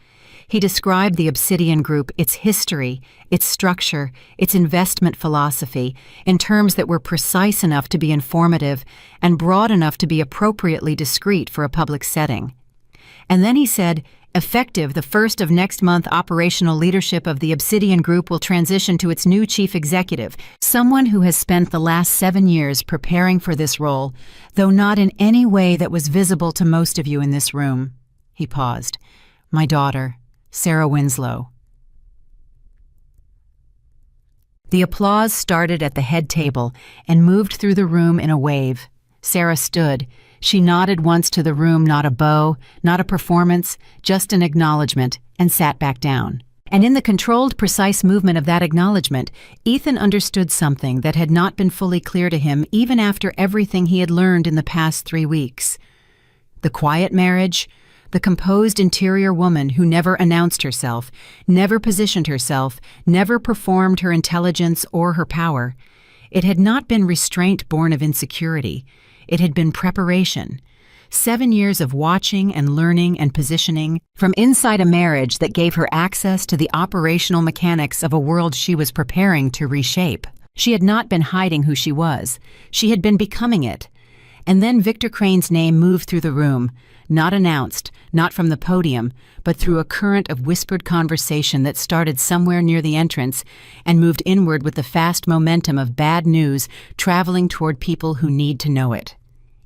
He described the Obsidian Group, its history, its structure, its investment philosophy, in terms that were precise enough to be informative and broad enough to be appropriately discreet for a public setting. And then he said, "Effective the 1st of next month, operational leadership of the Obsidian Group will transition to its new chief executive, someone who has spent the last 7 years preparing for this role, though not in any way that was visible to most of you in this room." He paused. "My daughter, Sarah Winslow." The applause started at the head table and moved through the room in a wave. Sarah stood. She nodded once to the room, not a bow, not a performance, just an acknowledgement, and sat back down. And in the controlled, precise movement of that acknowledgement, Ethan understood something that had not been fully clear to him even after everything he had learned in the past 3 weeks. The quiet marriage, the composed interior woman who never announced herself, never positioned herself, never performed her intelligence or her power. It had not been restraint born of insecurity. It had been preparation. 7 years of watching and learning and positioning from inside a marriage that gave her access to the operational mechanics of a world she was preparing to reshape. She had not been hiding who she was. She had been becoming it. And then Victor Crane's name moved through the room, not announced, not from the podium, but through a current of whispered conversation that started somewhere near the entrance and moved inward with the fast momentum of bad news traveling toward people who need to know it.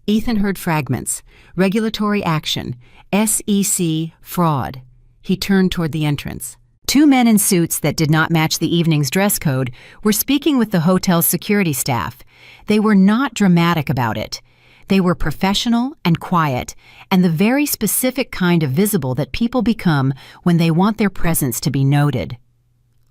Ethan heard fragments: regulatory action, SEC, fraud. He turned toward the entrance. Two men in suits that did not match the evening's dress code were speaking with the hotel's security staff. They were not dramatic about it. They were professional and quiet, and the very specific kind of visible that people become when they want their presence to be noted.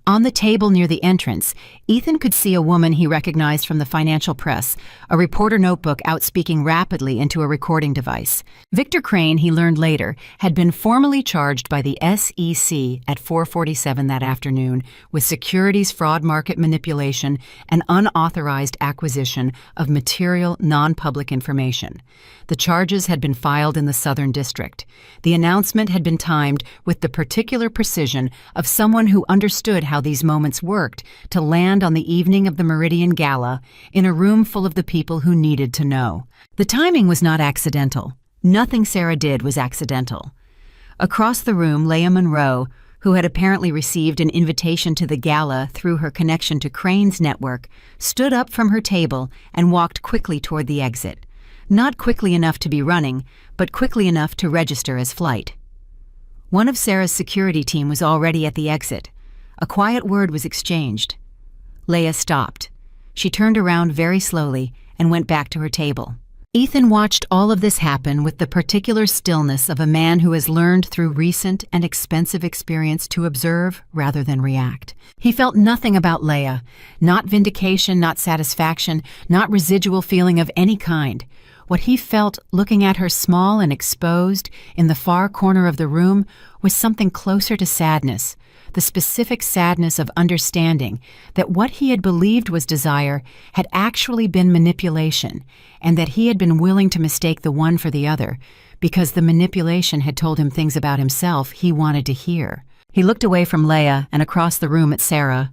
On the table near the entrance, Ethan could see a woman he recognized from the financial press, a reporter notebook outspeaking rapidly into a recording device. Victor Crane, he learned later, had been formally charged by the SEC at 4:47 that afternoon with securities fraud, market manipulation, and unauthorized acquisition of material non-public information. The charges had been filed in the Southern District. The announcement had been timed with the particular precision of someone who understood how these moments worked to land on the evening of the Meridian Gala in a room full of the people who needed to know. The timing was not accidental. Nothing Sarah did was accidental. Across the room, Leah Monroe, who had apparently received an invitation to the gala through her connection to Crane's network, stood up from her table and walked quickly toward the exit. Not quickly enough to be running, but quickly enough to register as flight. One of Sarah's security team was already at the exit. A quiet word was exchanged. Leah stopped. She turned around very slowly and went back to her table. Ethan watched all of this happen with the particular stillness of a man who has learned through recent and expensive experience to observe rather than react. He felt nothing about Leah, not vindication, not satisfaction, not residual feeling of any kind. What he felt looking at her small and exposed in the far corner of the room was something closer to sadness, the specific sadness of understanding that what he had believed was desire had actually been manipulation, and that he had been willing to mistake the one for the other because the manipulation had told him things about himself he wanted to hear. He looked away from Leah and across the room at Sarah.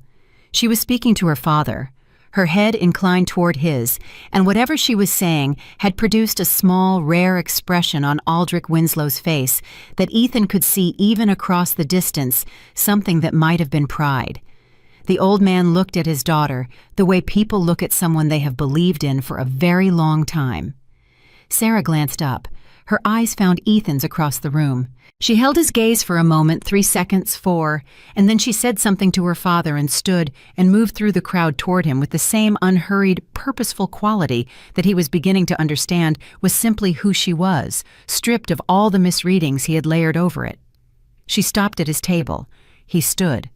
She was speaking to her father, her head inclined toward his, and whatever she was saying had produced a small, rare expression on Aldrich Winslow's face that Ethan could see even across the distance, something that might have been pride. The old man looked at his daughter the way people look at someone they have believed in for a very long time. Sarah glanced up. Her eyes found Ethan's across the room. She held his gaze for a moment, 3 seconds, 4, and then she said something to her father and stood and moved through the crowd toward him with the same unhurried, purposeful quality that he was beginning to understand was simply who she was, stripped of all the misreadings he had layered over it. She stopped at his table. He stood.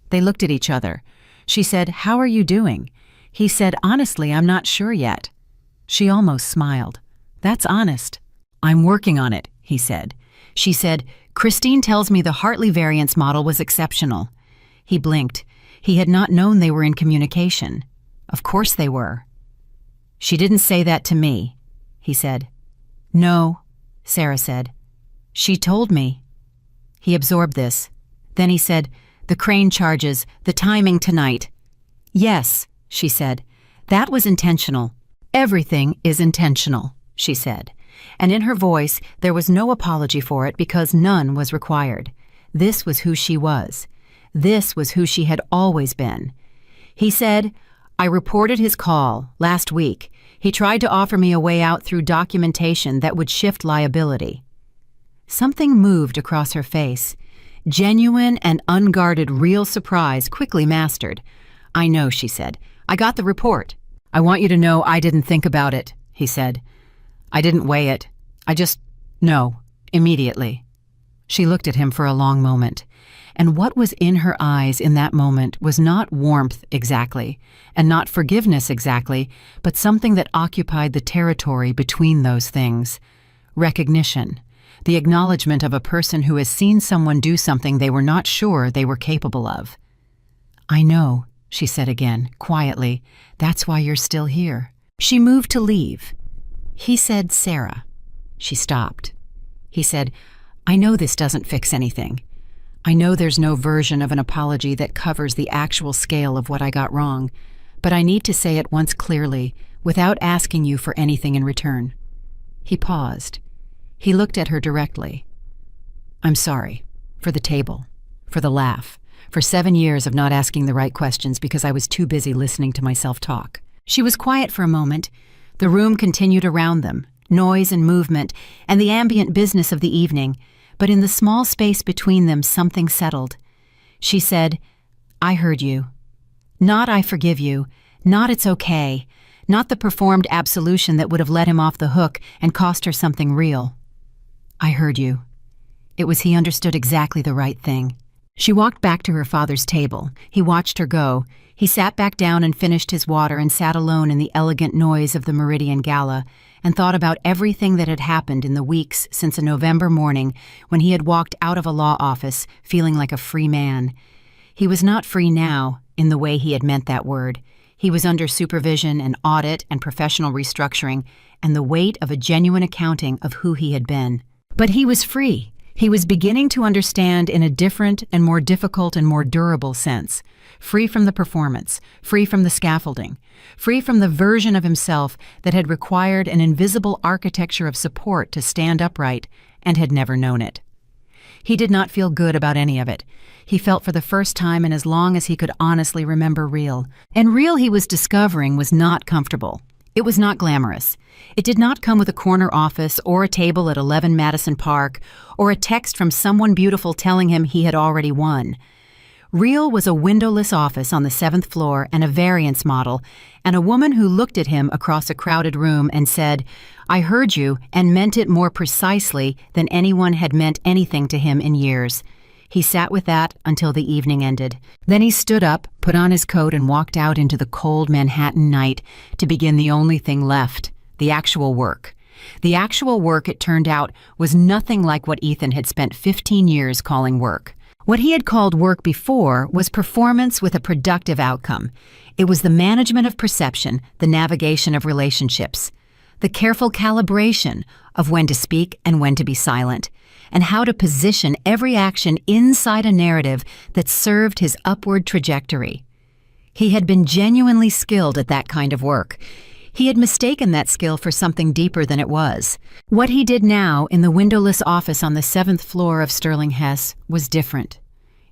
They looked at each other. She said, "How are you doing?" He said, "Honestly, I'm not sure yet." She almost smiled. "That's honest." "I'm working on it," he said. She said, "Christine tells me the Hartley variance model was exceptional." He blinked. He had not known they were in communication. Of course they were. "She didn't say that to me," he said. "No," Sarah said. "She told me." He absorbed this. Then he said, "The Crane charges, the timing tonight." "Yes," she said. "That was intentional." "Everything is intentional," she said. And in her voice there was no apology for it because none was required. This was who she was. This was who she had always been. He said, "I reported his call last week. He tried to offer me a way out through documentation that would shift liability." Something moved across her face. Genuine and unguarded real surprise quickly mastered. "I know," she said. "I got the report." "I want you to know I didn't think about it," he said. "I didn't weigh it. I just know, immediately." She looked at him for a long moment, and what was in her eyes in that moment was not warmth exactly, and not forgiveness exactly, but something that occupied the territory between those things. Recognition, the acknowledgement of a person who has seen someone do something they were not sure they were capable of. "I know," she said again, quietly. "That's why you're still here." She moved to leave. He said, "Sarah." She stopped. He said, "I know this doesn't fix anything. I know there's no version of an apology that covers the actual scale of what I got wrong, but I need to say it once clearly, without asking you for anything in return." He paused. He looked at her directly. I'm sorry. For the table. For the laugh. For 7 years of not asking the right questions because I was too busy listening to myself talk. She was quiet for a moment. The room continued around them, noise and movement, and the ambient business of the evening, but in the small space between them something settled. She said, I heard you. Not I forgive you, not it's okay, not the performed absolution that would have let him off the hook and cost her something real. I heard you. It was he understood exactly the right thing. She walked back to her father's table. He watched her go. He sat back down and finished his water and sat alone in the elegant noise of the Meridian Gala and thought about everything that had happened in the weeks since a November morning when he had walked out of a law office feeling like a free man. He was not free now in the way he had meant that word. He was under supervision and audit and professional restructuring and the weight of a genuine accounting of who he had been. But he was free. He was beginning to understand in a different and more difficult and more durable sense. Free from the performance, free from the scaffolding, free from the version of himself that had required an invisible architecture of support to stand upright and had never known it. He did not feel good about any of it. He felt for the first time in as long as he could honestly remember real. And real he was discovering was not comfortable. It was not glamorous. It did not come with a corner office or a table at 11 Madison Park or a text from someone beautiful telling him he had already won. Real was a windowless office on the 7th floor and a variance model, and a woman who looked at him across a crowded room and said, I heard you, and meant it more precisely than anyone had meant anything to him in years. He sat with that until the evening ended. Then he stood up, put on his coat, and walked out into the cold Manhattan night to begin the only thing left, the actual work. The actual work, it turned out, was nothing like what Ethan had spent 15 years calling work. What he had called work before was performance with a productive outcome. It was the management of perception, the navigation of relationships, the careful calibration of when to speak and when to be silent, and how to position every action inside a narrative that served his upward trajectory. He had been genuinely skilled at that kind of work. He had mistaken that skill for something deeper than it was. What he did now in the windowless office on the 7th floor of Sterling Hess was different.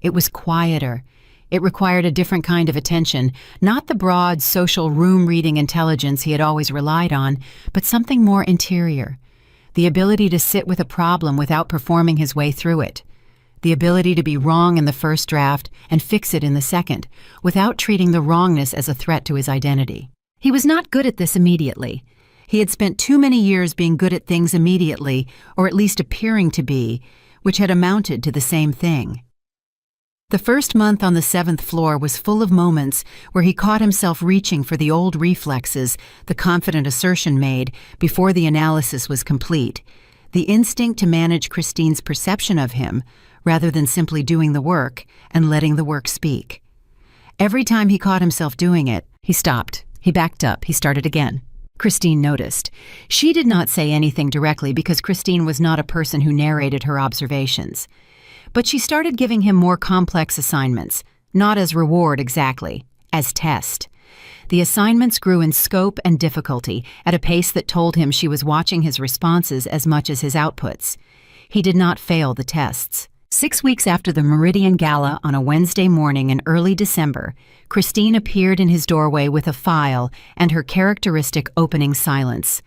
It was quieter. It required a different kind of attention, not the broad social room-reading intelligence he had always relied on, but something more interior. The ability to sit with a problem without performing his way through it. The ability to be wrong in the first draft and fix it in the second, without treating the wrongness as a threat to his identity. He was not good at this immediately. He had spent too many years being good at things immediately, or at least appearing to be, which had amounted to the same thing. The first month on the 7th floor was full of moments where he caught himself reaching for the old reflexes the confident assertion made before the analysis was complete, the instinct to manage Christine's perception of him rather than simply doing the work and letting the work speak. Every time he caught himself doing it, he stopped. He backed up. He started again. Christine noticed. She did not say anything directly because Christine was not a person who narrated her observations. But she started giving him more complex assignments, not as reward exactly, as test. The assignments grew in scope and difficulty at a pace that told him she was watching his responses as much as his outputs. He did not fail the tests. 6 weeks after the Meridian Gala on a Wednesday morning in early December, Christine appeared in his doorway with a file and her characteristic opening silence.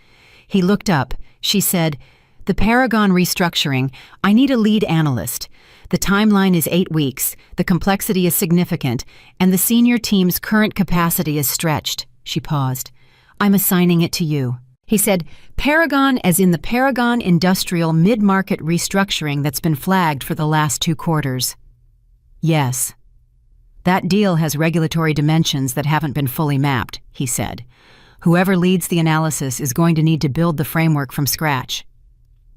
He looked up. She said, "The Paragon restructuring, I need a lead analyst. The timeline is 8 weeks, the complexity is significant, and the senior team's current capacity is stretched." She paused. "I'm assigning it to you." He said, "Paragon as in the Paragon Industrial mid-market restructuring that's been flagged for the last 2 quarters." "Yes. That deal has regulatory dimensions that haven't been fully mapped," he said. "Whoever leads the analysis is going to need to build the framework from scratch."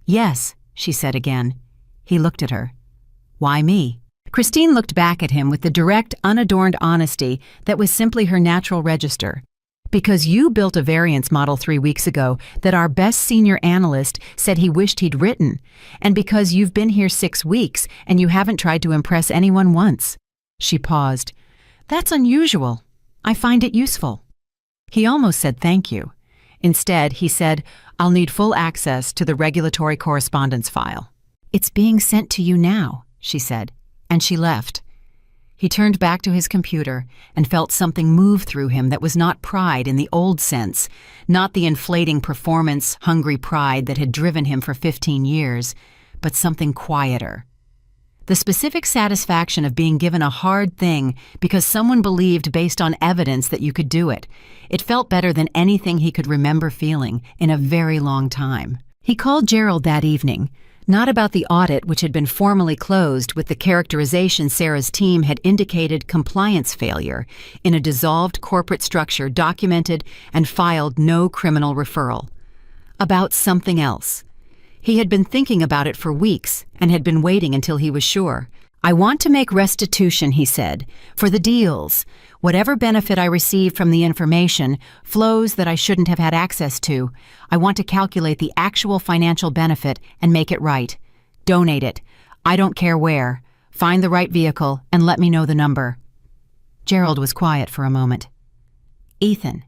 "Yes," she said again. He looked at her. "Why me?" Christine looked back at him with the direct, unadorned honesty that was simply her natural register. "Because you built a variance model 3 weeks ago that our best senior analyst said he wished he'd written, and because you've been here 6 weeks and you haven't tried to impress anyone once." She paused. "That's unusual. I find it useful." He almost said thank you. Instead, he said, "I'll need full access to the regulatory correspondence file." "It's being sent to you now," she said, and she left. He turned back to his computer and felt something move through him that was not pride in the old sense, not the inflating performance-hungry pride that had driven him for 15 years, but something quieter. The specific satisfaction of being given a hard thing because someone believed based on evidence that you could do it. It felt better than anything he could remember feeling in a very long time. He called Gerald that evening, not about the audit which had been formally closed with the characterization Sarah's team had indicated compliance failure in a dissolved corporate structure documented and filed no criminal referral. About something else. He had been thinking about it for weeks and had been waiting until he was sure. "I want to make restitution," he said, "for the deals. Whatever benefit I received from the information, flows that I shouldn't have had access to. I want to calculate the actual financial benefit and make it right. Donate it. I don't care where. Find the right vehicle and let me know the number." Gerald was quiet for a moment. "Ethan,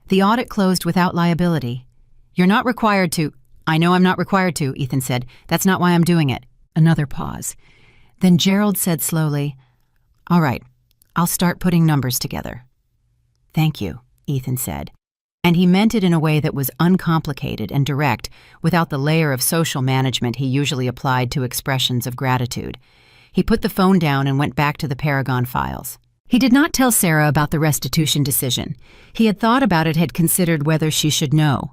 the audit closed without liability. You're not required to—" "I know I'm not required to," Ethan said. "That's not why I'm doing it." Another pause. Then Gerald said slowly, "All right, I'll start putting numbers together." "Thank you," Ethan said. And he meant it in a way that was uncomplicated and direct, without the layer of social management he usually applied to expressions of gratitude. He put the phone down and went back to the Paragon files. He did not tell Sarah about the restitution decision. He had thought about it, had considered whether she should know,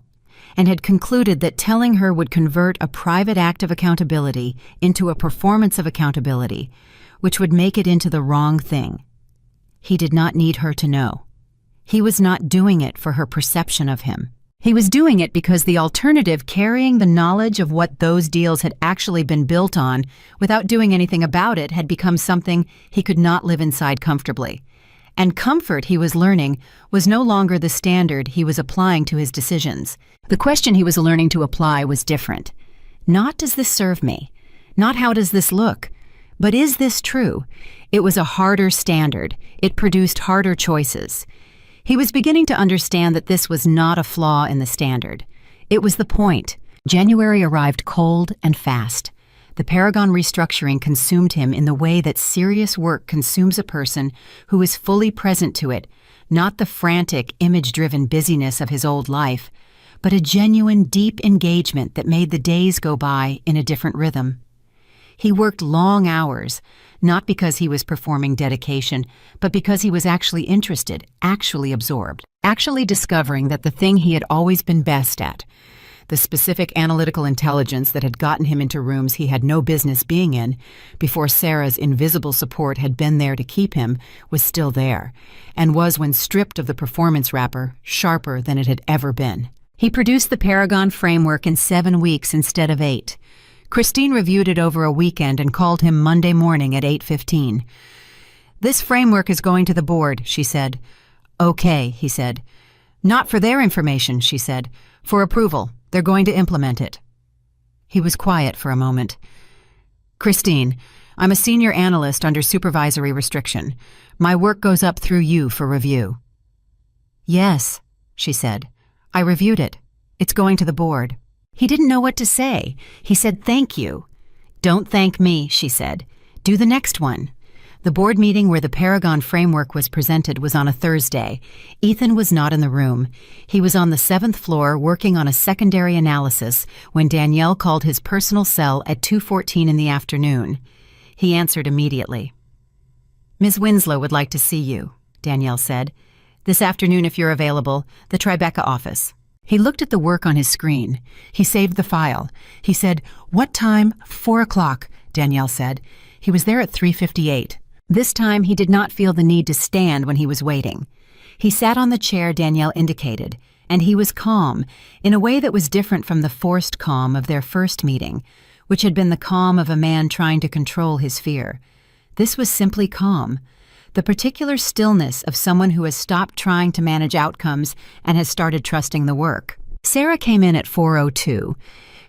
and had concluded that telling her would convert a private act of accountability into a performance of accountability, which would make it into the wrong thing. He did not need her to know. He was not doing it for her perception of him. He was doing it because the alternative, carrying the knowledge of what those deals had actually been built on without doing anything about it, had become something he could not live inside comfortably. And comfort, he was learning, was no longer the standard he was applying to his decisions. The question he was learning to apply was different. Not does this serve me? Not how does this look? But is this true? It was a harder standard. It produced harder choices. He was beginning to understand that this was not a flaw in the standard. It was the point. January arrived cold and fast. The Paragon restructuring consumed him in the way that serious work consumes a person who is fully present to it, not the frantic, image-driven busyness of his old life, but a genuine, deep engagement that made the days go by in a different rhythm. He worked long hours, not because he was performing dedication, but because he was actually interested, actually absorbed, actually discovering that the thing he had always been best at, the specific analytical intelligence that had gotten him into rooms he had no business being in before Sarah's invisible support had been there to keep him, was still there, and was, when stripped of the performance wrapper, sharper than it had ever been. He produced the Paragon framework in 7 weeks instead of 8. Christine reviewed it over a weekend and called him Monday morning at 8:15. "This framework is going to the board," she said. "Okay," he said. "Not for their information," she said. "For approval. They're going to implement it." He was quiet for a moment. "Christine, I'm a senior analyst under supervisory restriction. My work goes up through you for review." "Yes," she said. "I reviewed it. It's going to the board." He didn't know what to say. He said, "Thank you." "Don't thank me," she said. "Do the next one." The board meeting where the Paragon framework was presented was on a Thursday. Ethan was not in the room. He was on the 7th floor working on a secondary analysis when Danielle called his personal cell at 2:14 in the afternoon. He answered immediately. "Ms. Winslow would like to see you," Danielle said. "This afternoon if you're available, the Tribeca office." He looked at the work on his screen. He saved the file. He said, "What time?" 4 o'clock, Danielle said. He was there at 3:58. This time he did not feel the need to stand when he was waiting. He sat on the chair Danielle indicated, and he was calm, in a way that was different from the forced calm of their first meeting, which had been the calm of a man trying to control his fear. This was simply calm. The particular stillness of someone who has stopped trying to manage outcomes and has started trusting the work. Sarah came in at 4:02.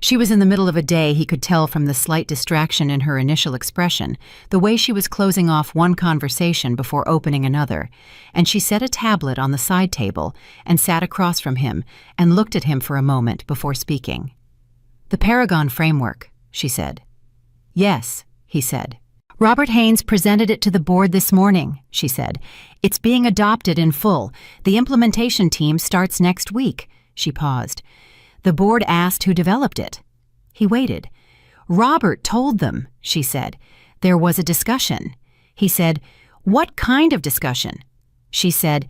She was in the middle of a day, he could tell from the slight distraction in her initial expression, the way she was closing off one conversation before opening another, and she set a tablet on the side table and sat across from him and looked at him for a moment before speaking. "The Paragon framework," she said. Yes, he said. Robert Haynes presented it to the board this morning, she said. It's being adopted in full. The implementation team starts next week. She paused. The board asked who developed it. He waited. Robert told them, she said. There was a discussion. He said, what kind of discussion? She said,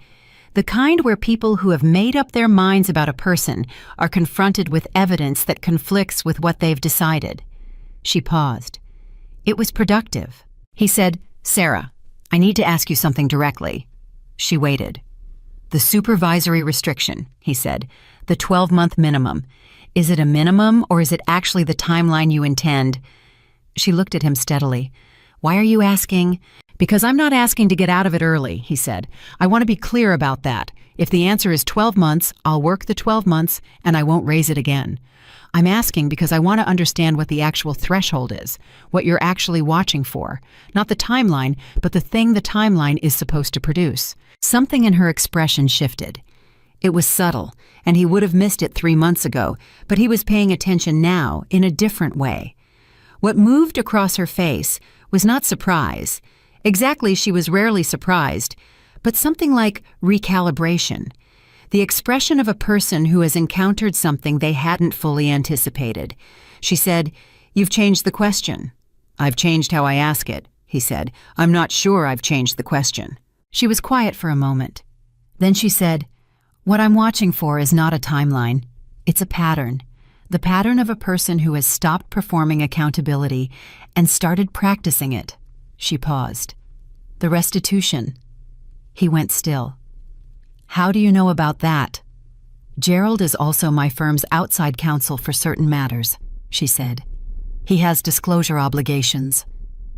the kind where people who have made up their minds about a person are confronted with evidence that conflicts with what they've decided. She paused. It was productive. He said, Sarah, I need to ask you something directly. She waited. The supervisory restriction, he said, the 12-month minimum. Is it a minimum or is it actually the timeline you intend? She looked at him steadily. Why are you asking? Because I'm not asking to get out of it early, he said. I want to be clear about that. If the answer is 12 months, I'll work the 12 months and I won't raise it again. I'm asking because I want to understand what the actual threshold is, what you're actually watching for. Not the timeline, but the thing the timeline is supposed to produce. Something in her expression shifted. It was subtle, and he would have missed it 3 months ago, but he was paying attention now in a different way. What moved across her face was not surprise. Exactly, she was rarely surprised, but something like recalibration. The expression of a person who has encountered something they hadn't fully anticipated. She said, You've changed the question. I've changed how I ask it, he said. I'm not sure I've changed the question. She was quiet for a moment. Then she said, What I'm watching for is not a timeline. It's a pattern. The pattern of a person who has stopped performing accountability and started practicing it. She paused. The restitution. He went still. How do you know about that? Gerald is also my firm's outside counsel for certain matters, she said. He has disclosure obligations.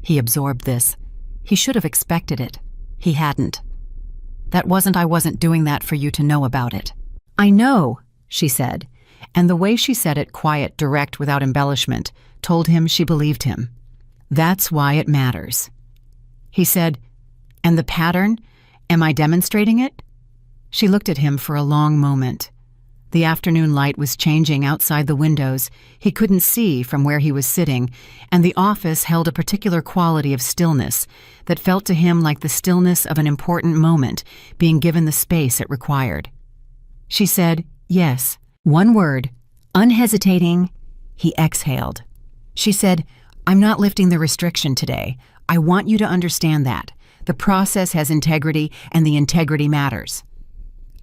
He absorbed this. He should have expected it. He hadn't. I wasn't doing that for you to know about it. I know, she said, and the way she said it, quiet, direct, without embellishment, told him she believed him. That's why it matters. He said, And the pattern? Am I demonstrating it? She looked at him for a long moment. The afternoon light was changing outside the windows. He couldn't see from where he was sitting, and the office held a particular quality of stillness that felt to him like the stillness of an important moment being given the space it required. She said, Yes. One word, unhesitating. He exhaled. She said, I'm not lifting the restriction today. I want you to understand that. The process has integrity, and the integrity matters.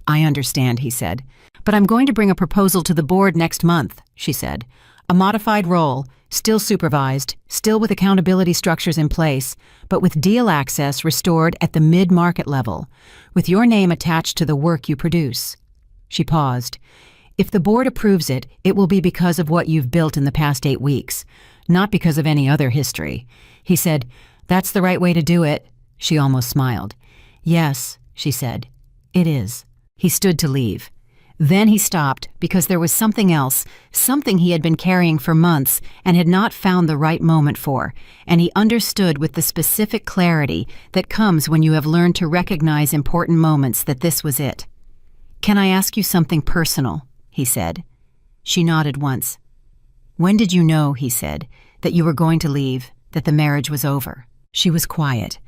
I understand, he said. But I'm going to bring a proposal to the board next month, she said. A modified role, still supervised, still with accountability structures in place, but with deal access restored at the mid-market level, with your name attached to the work you produce. She paused. If the board approves it, it will be because of what you've built in the past 8 weeks, not because of any other history. He said, That's the right way to do it. She almost smiled. Yes, she said. It is. He stood to leave. Then he stopped because there was something else, something he had been carrying for months and had not found the right moment for, and he understood with the specific clarity that comes when you have learned to recognize important moments that this was it. Can I ask you something personal? He said. She nodded once. When did you know, he said, that you were going to leave, that the marriage was over? She was quiet.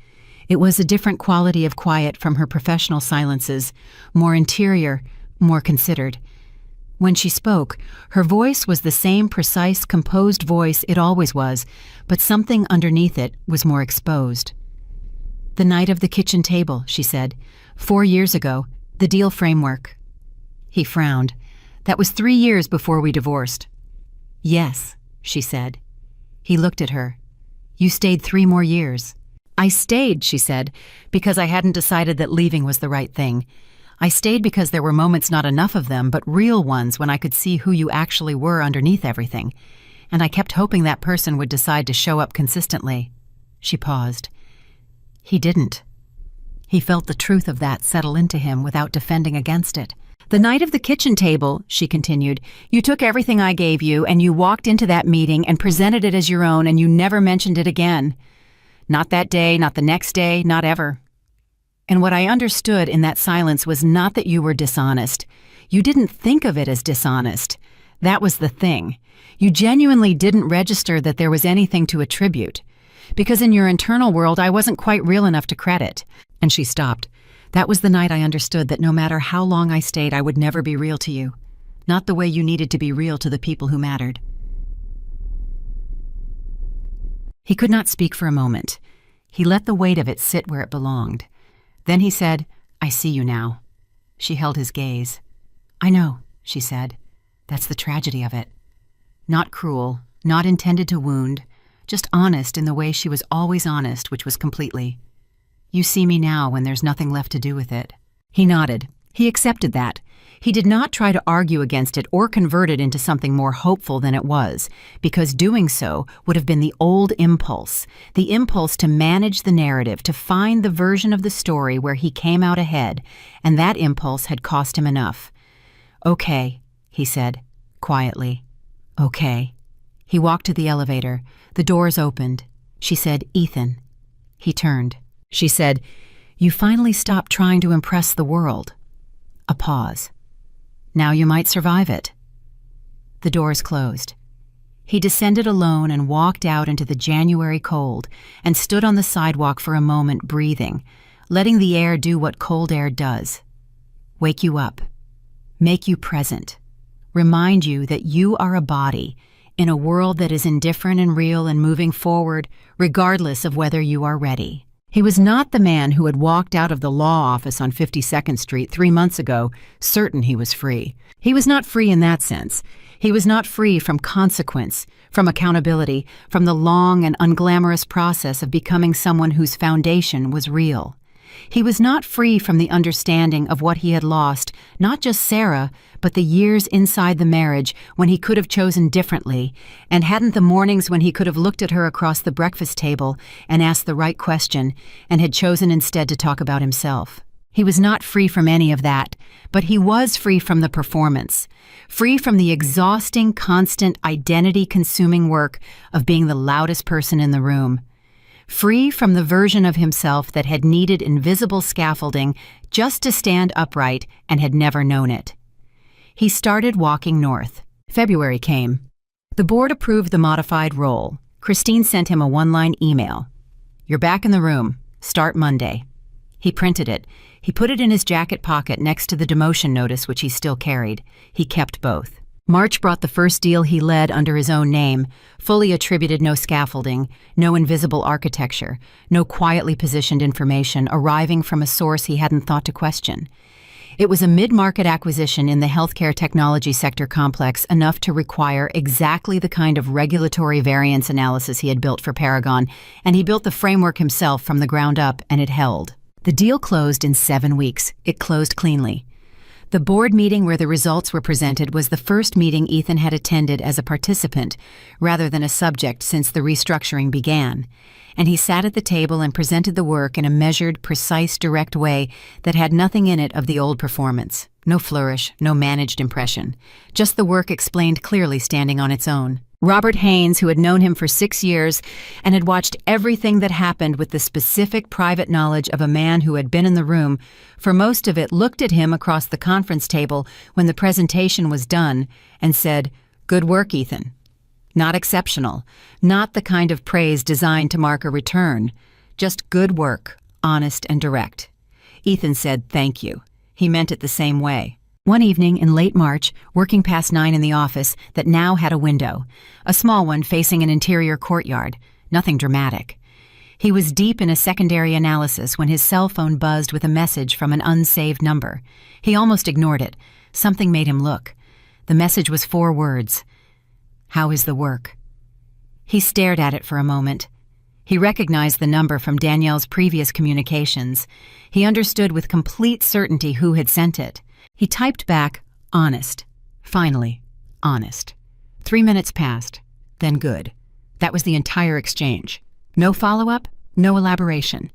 It was a different quality of quiet from her professional silences, more interior, more considered. When she spoke, her voice was the same precise, composed voice it always was, but something underneath it was more exposed. The night of the kitchen table, she said. 4 years ago, the deal framework. He frowned. That was 3 years before we divorced. Yes, she said. He looked at her. You stayed 3 more years. I stayed, she said, because I hadn't decided that leaving was the right thing. I stayed because there were moments, not enough of them, but real ones when I could see who you actually were underneath everything. And I kept hoping that person would decide to show up consistently. She paused. He didn't. He felt the truth of that settle into him without defending against it. The night of the kitchen table, she continued, you took everything I gave you and you walked into that meeting and presented it as your own and you never mentioned it again. Not that day, not the next day, not ever. And what I understood in that silence was not that you were dishonest. You didn't think of it as dishonest. That was the thing. You genuinely didn't register that there was anything to attribute. Because in your internal world, I wasn't quite real enough to credit. And she stopped. That was the night I understood that no matter how long I stayed, I would never be real to you. Not the way you needed to be real to the people who mattered. He could not speak for a moment. He let the weight of it sit where it belonged. Then he said, "I see you now." She held his gaze. "I know," she said. "That's the tragedy of it. Not cruel, not intended to wound, just honest in the way she was always honest, which was completely. You see me now when there's nothing left to do with it." He nodded. He accepted that. He did not try to argue against it or convert it into something more hopeful than it was, because doing so would have been the old impulse, the impulse to manage the narrative, to find the version of the story where he came out ahead, and that impulse had cost him enough. "Okay," he said, quietly. "Okay." He walked to the elevator. The doors opened. She said, "Ethan." He turned. She said, "You finally stopped trying to impress the world." A pause. "Now you might survive it." The doors closed. He descended alone and walked out into the January cold and stood on the sidewalk for a moment, breathing, letting the air do what cold air does. Wake you up. Make you present. Remind you that you are a body in a world that is indifferent and real and moving forward, regardless of whether you are ready. He was not the man who had walked out of the law office on 52nd Street 3 months ago, certain he was free. He was not free in that sense. He was not free from consequence, from accountability, from the long and unglamorous process of becoming someone whose foundation was real. He was not free from the understanding of what he had lost, not just Sarah, but the years inside the marriage when he could have chosen differently, and hadn't the mornings when he could have looked at her across the breakfast table and asked the right question, and had chosen instead to talk about himself. He was not free from any of that, but he was free from the performance, free from the exhausting, constant, identity-consuming work of being the loudest person in the room. Free from the version of himself that had needed invisible scaffolding just to stand upright and had never known it. He started walking north. February came. The board approved the modified role. Christine sent him a one-line email. "You're back in the room. Start Monday." He printed it. He put it in his jacket pocket next to the demotion notice, which he still carried. He kept both. March brought the first deal he led under his own name, fully attributed, no scaffolding, no invisible architecture, no quietly positioned information arriving from a source he hadn't thought to question. It was a mid-market acquisition in the healthcare technology sector complex, enough to require exactly the kind of regulatory variance analysis he had built for Paragon, and he built the framework himself from the ground up, and it held. The deal closed in 7 weeks. It closed cleanly. The board meeting where the results were presented was the first meeting Ethan had attended as a participant, rather than a subject, since the restructuring began. And he sat at the table and presented the work in a measured, precise, direct way that had nothing in it of the old performance. No flourish, no managed impression. Just the work explained clearly, standing on its own. Robert Haynes, who had known him for 6 years and had watched everything that happened with the specific private knowledge of a man who had been in the room for most of it, looked at him across the conference table when the presentation was done and said, "Good work, Ethan." Not exceptional, not the kind of praise designed to mark a return, just good work, honest and direct. Ethan said, "Thank you." He meant it the same way. One evening in late March, working past 9 in the office that now had a window, a small one facing an interior courtyard, nothing dramatic. He was deep in a secondary analysis when his cell phone buzzed with a message from an unsaved number. He almost ignored it. Something made him look. The message was 4 words. "How is the work?" He stared at it for a moment. He recognized the number from Danielle's previous communications. He understood with complete certainty who had sent it. He typed back, "Honest." Finally, honest. 3 minutes passed. Then good. That was the entire exchange. No follow-up, no elaboration.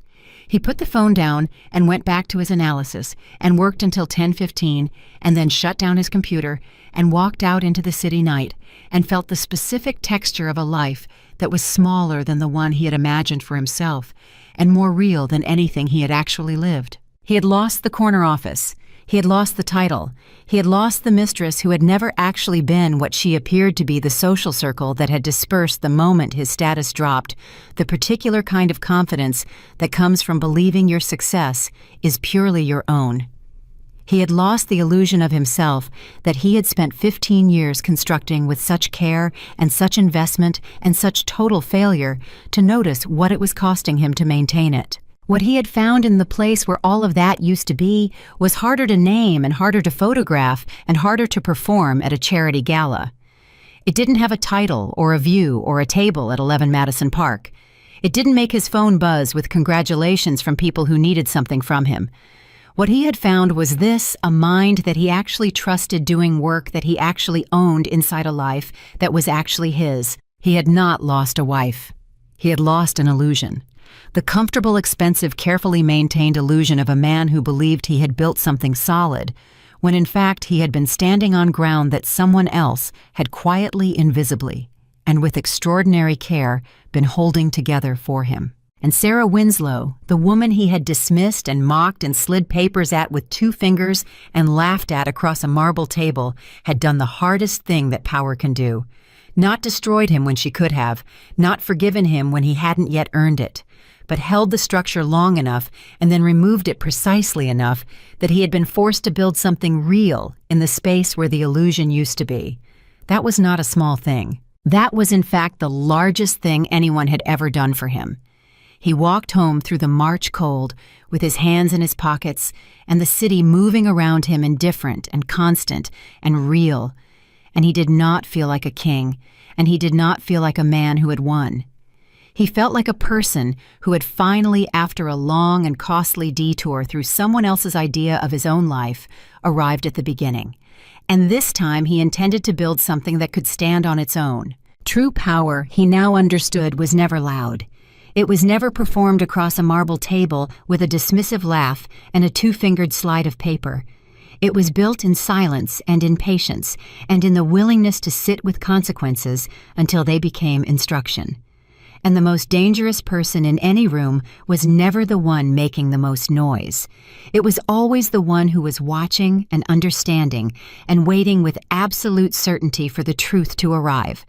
He put the phone down and went back to his analysis and worked until 10:15, and then shut down his computer and walked out into the city night and felt the specific texture of a life that was smaller than the one he had imagined for himself and more real than anything he had actually lived. He had lost the corner office. He had lost the title. He had lost the mistress who had never actually been what she appeared to be, the social circle that had dispersed the moment his status dropped, the particular kind of confidence that comes from believing your success is purely your own. He had lost the illusion of himself that he had spent 15 years constructing with such care and such investment and such total failure to notice what it was costing him to maintain it. What he had found in the place where all of that used to be was harder to name and harder to photograph and harder to perform at a charity gala. It didn't have a title or a view or a table at 11 Madison Park. It didn't make his phone buzz with congratulations from people who needed something from him. What he had found was this: a mind that he actually trusted, doing work that he actually owned inside a life that was actually his. He had not lost a wife. He had lost an illusion. The comfortable, expensive, carefully maintained illusion of a man who believed he had built something solid, when in fact he had been standing on ground that someone else had quietly, invisibly, and with extraordinary care been holding together for him. And Sarah Winslow, the woman he had dismissed and mocked and slid papers at with 2 fingers and laughed at across a marble table, had done the hardest thing that power can do. Not destroyed him when she could have, not forgiven him when he hadn't yet earned it, but held the structure long enough and then removed it precisely enough that he had been forced to build something real in the space where the illusion used to be. That was not a small thing. That was in fact the largest thing anyone had ever done for him. He walked home through the March cold with his hands in his pockets and the city moving around him, indifferent and constant and real. And he did not feel like a king, and he did not feel like a man who had won. He felt like a person who had finally, after a long and costly detour through someone else's idea of his own life, arrived at the beginning. And this time he intended to build something that could stand on its own. True power, he now understood, was never loud. It was never performed across a marble table with a dismissive laugh and a 2-fingered slide of paper. It was built in silence and in patience, and in the willingness to sit with consequences until they became instruction. And the most dangerous person in any room was never the one making the most noise. It was always the one who was watching and understanding and waiting with absolute certainty for the truth to arrive.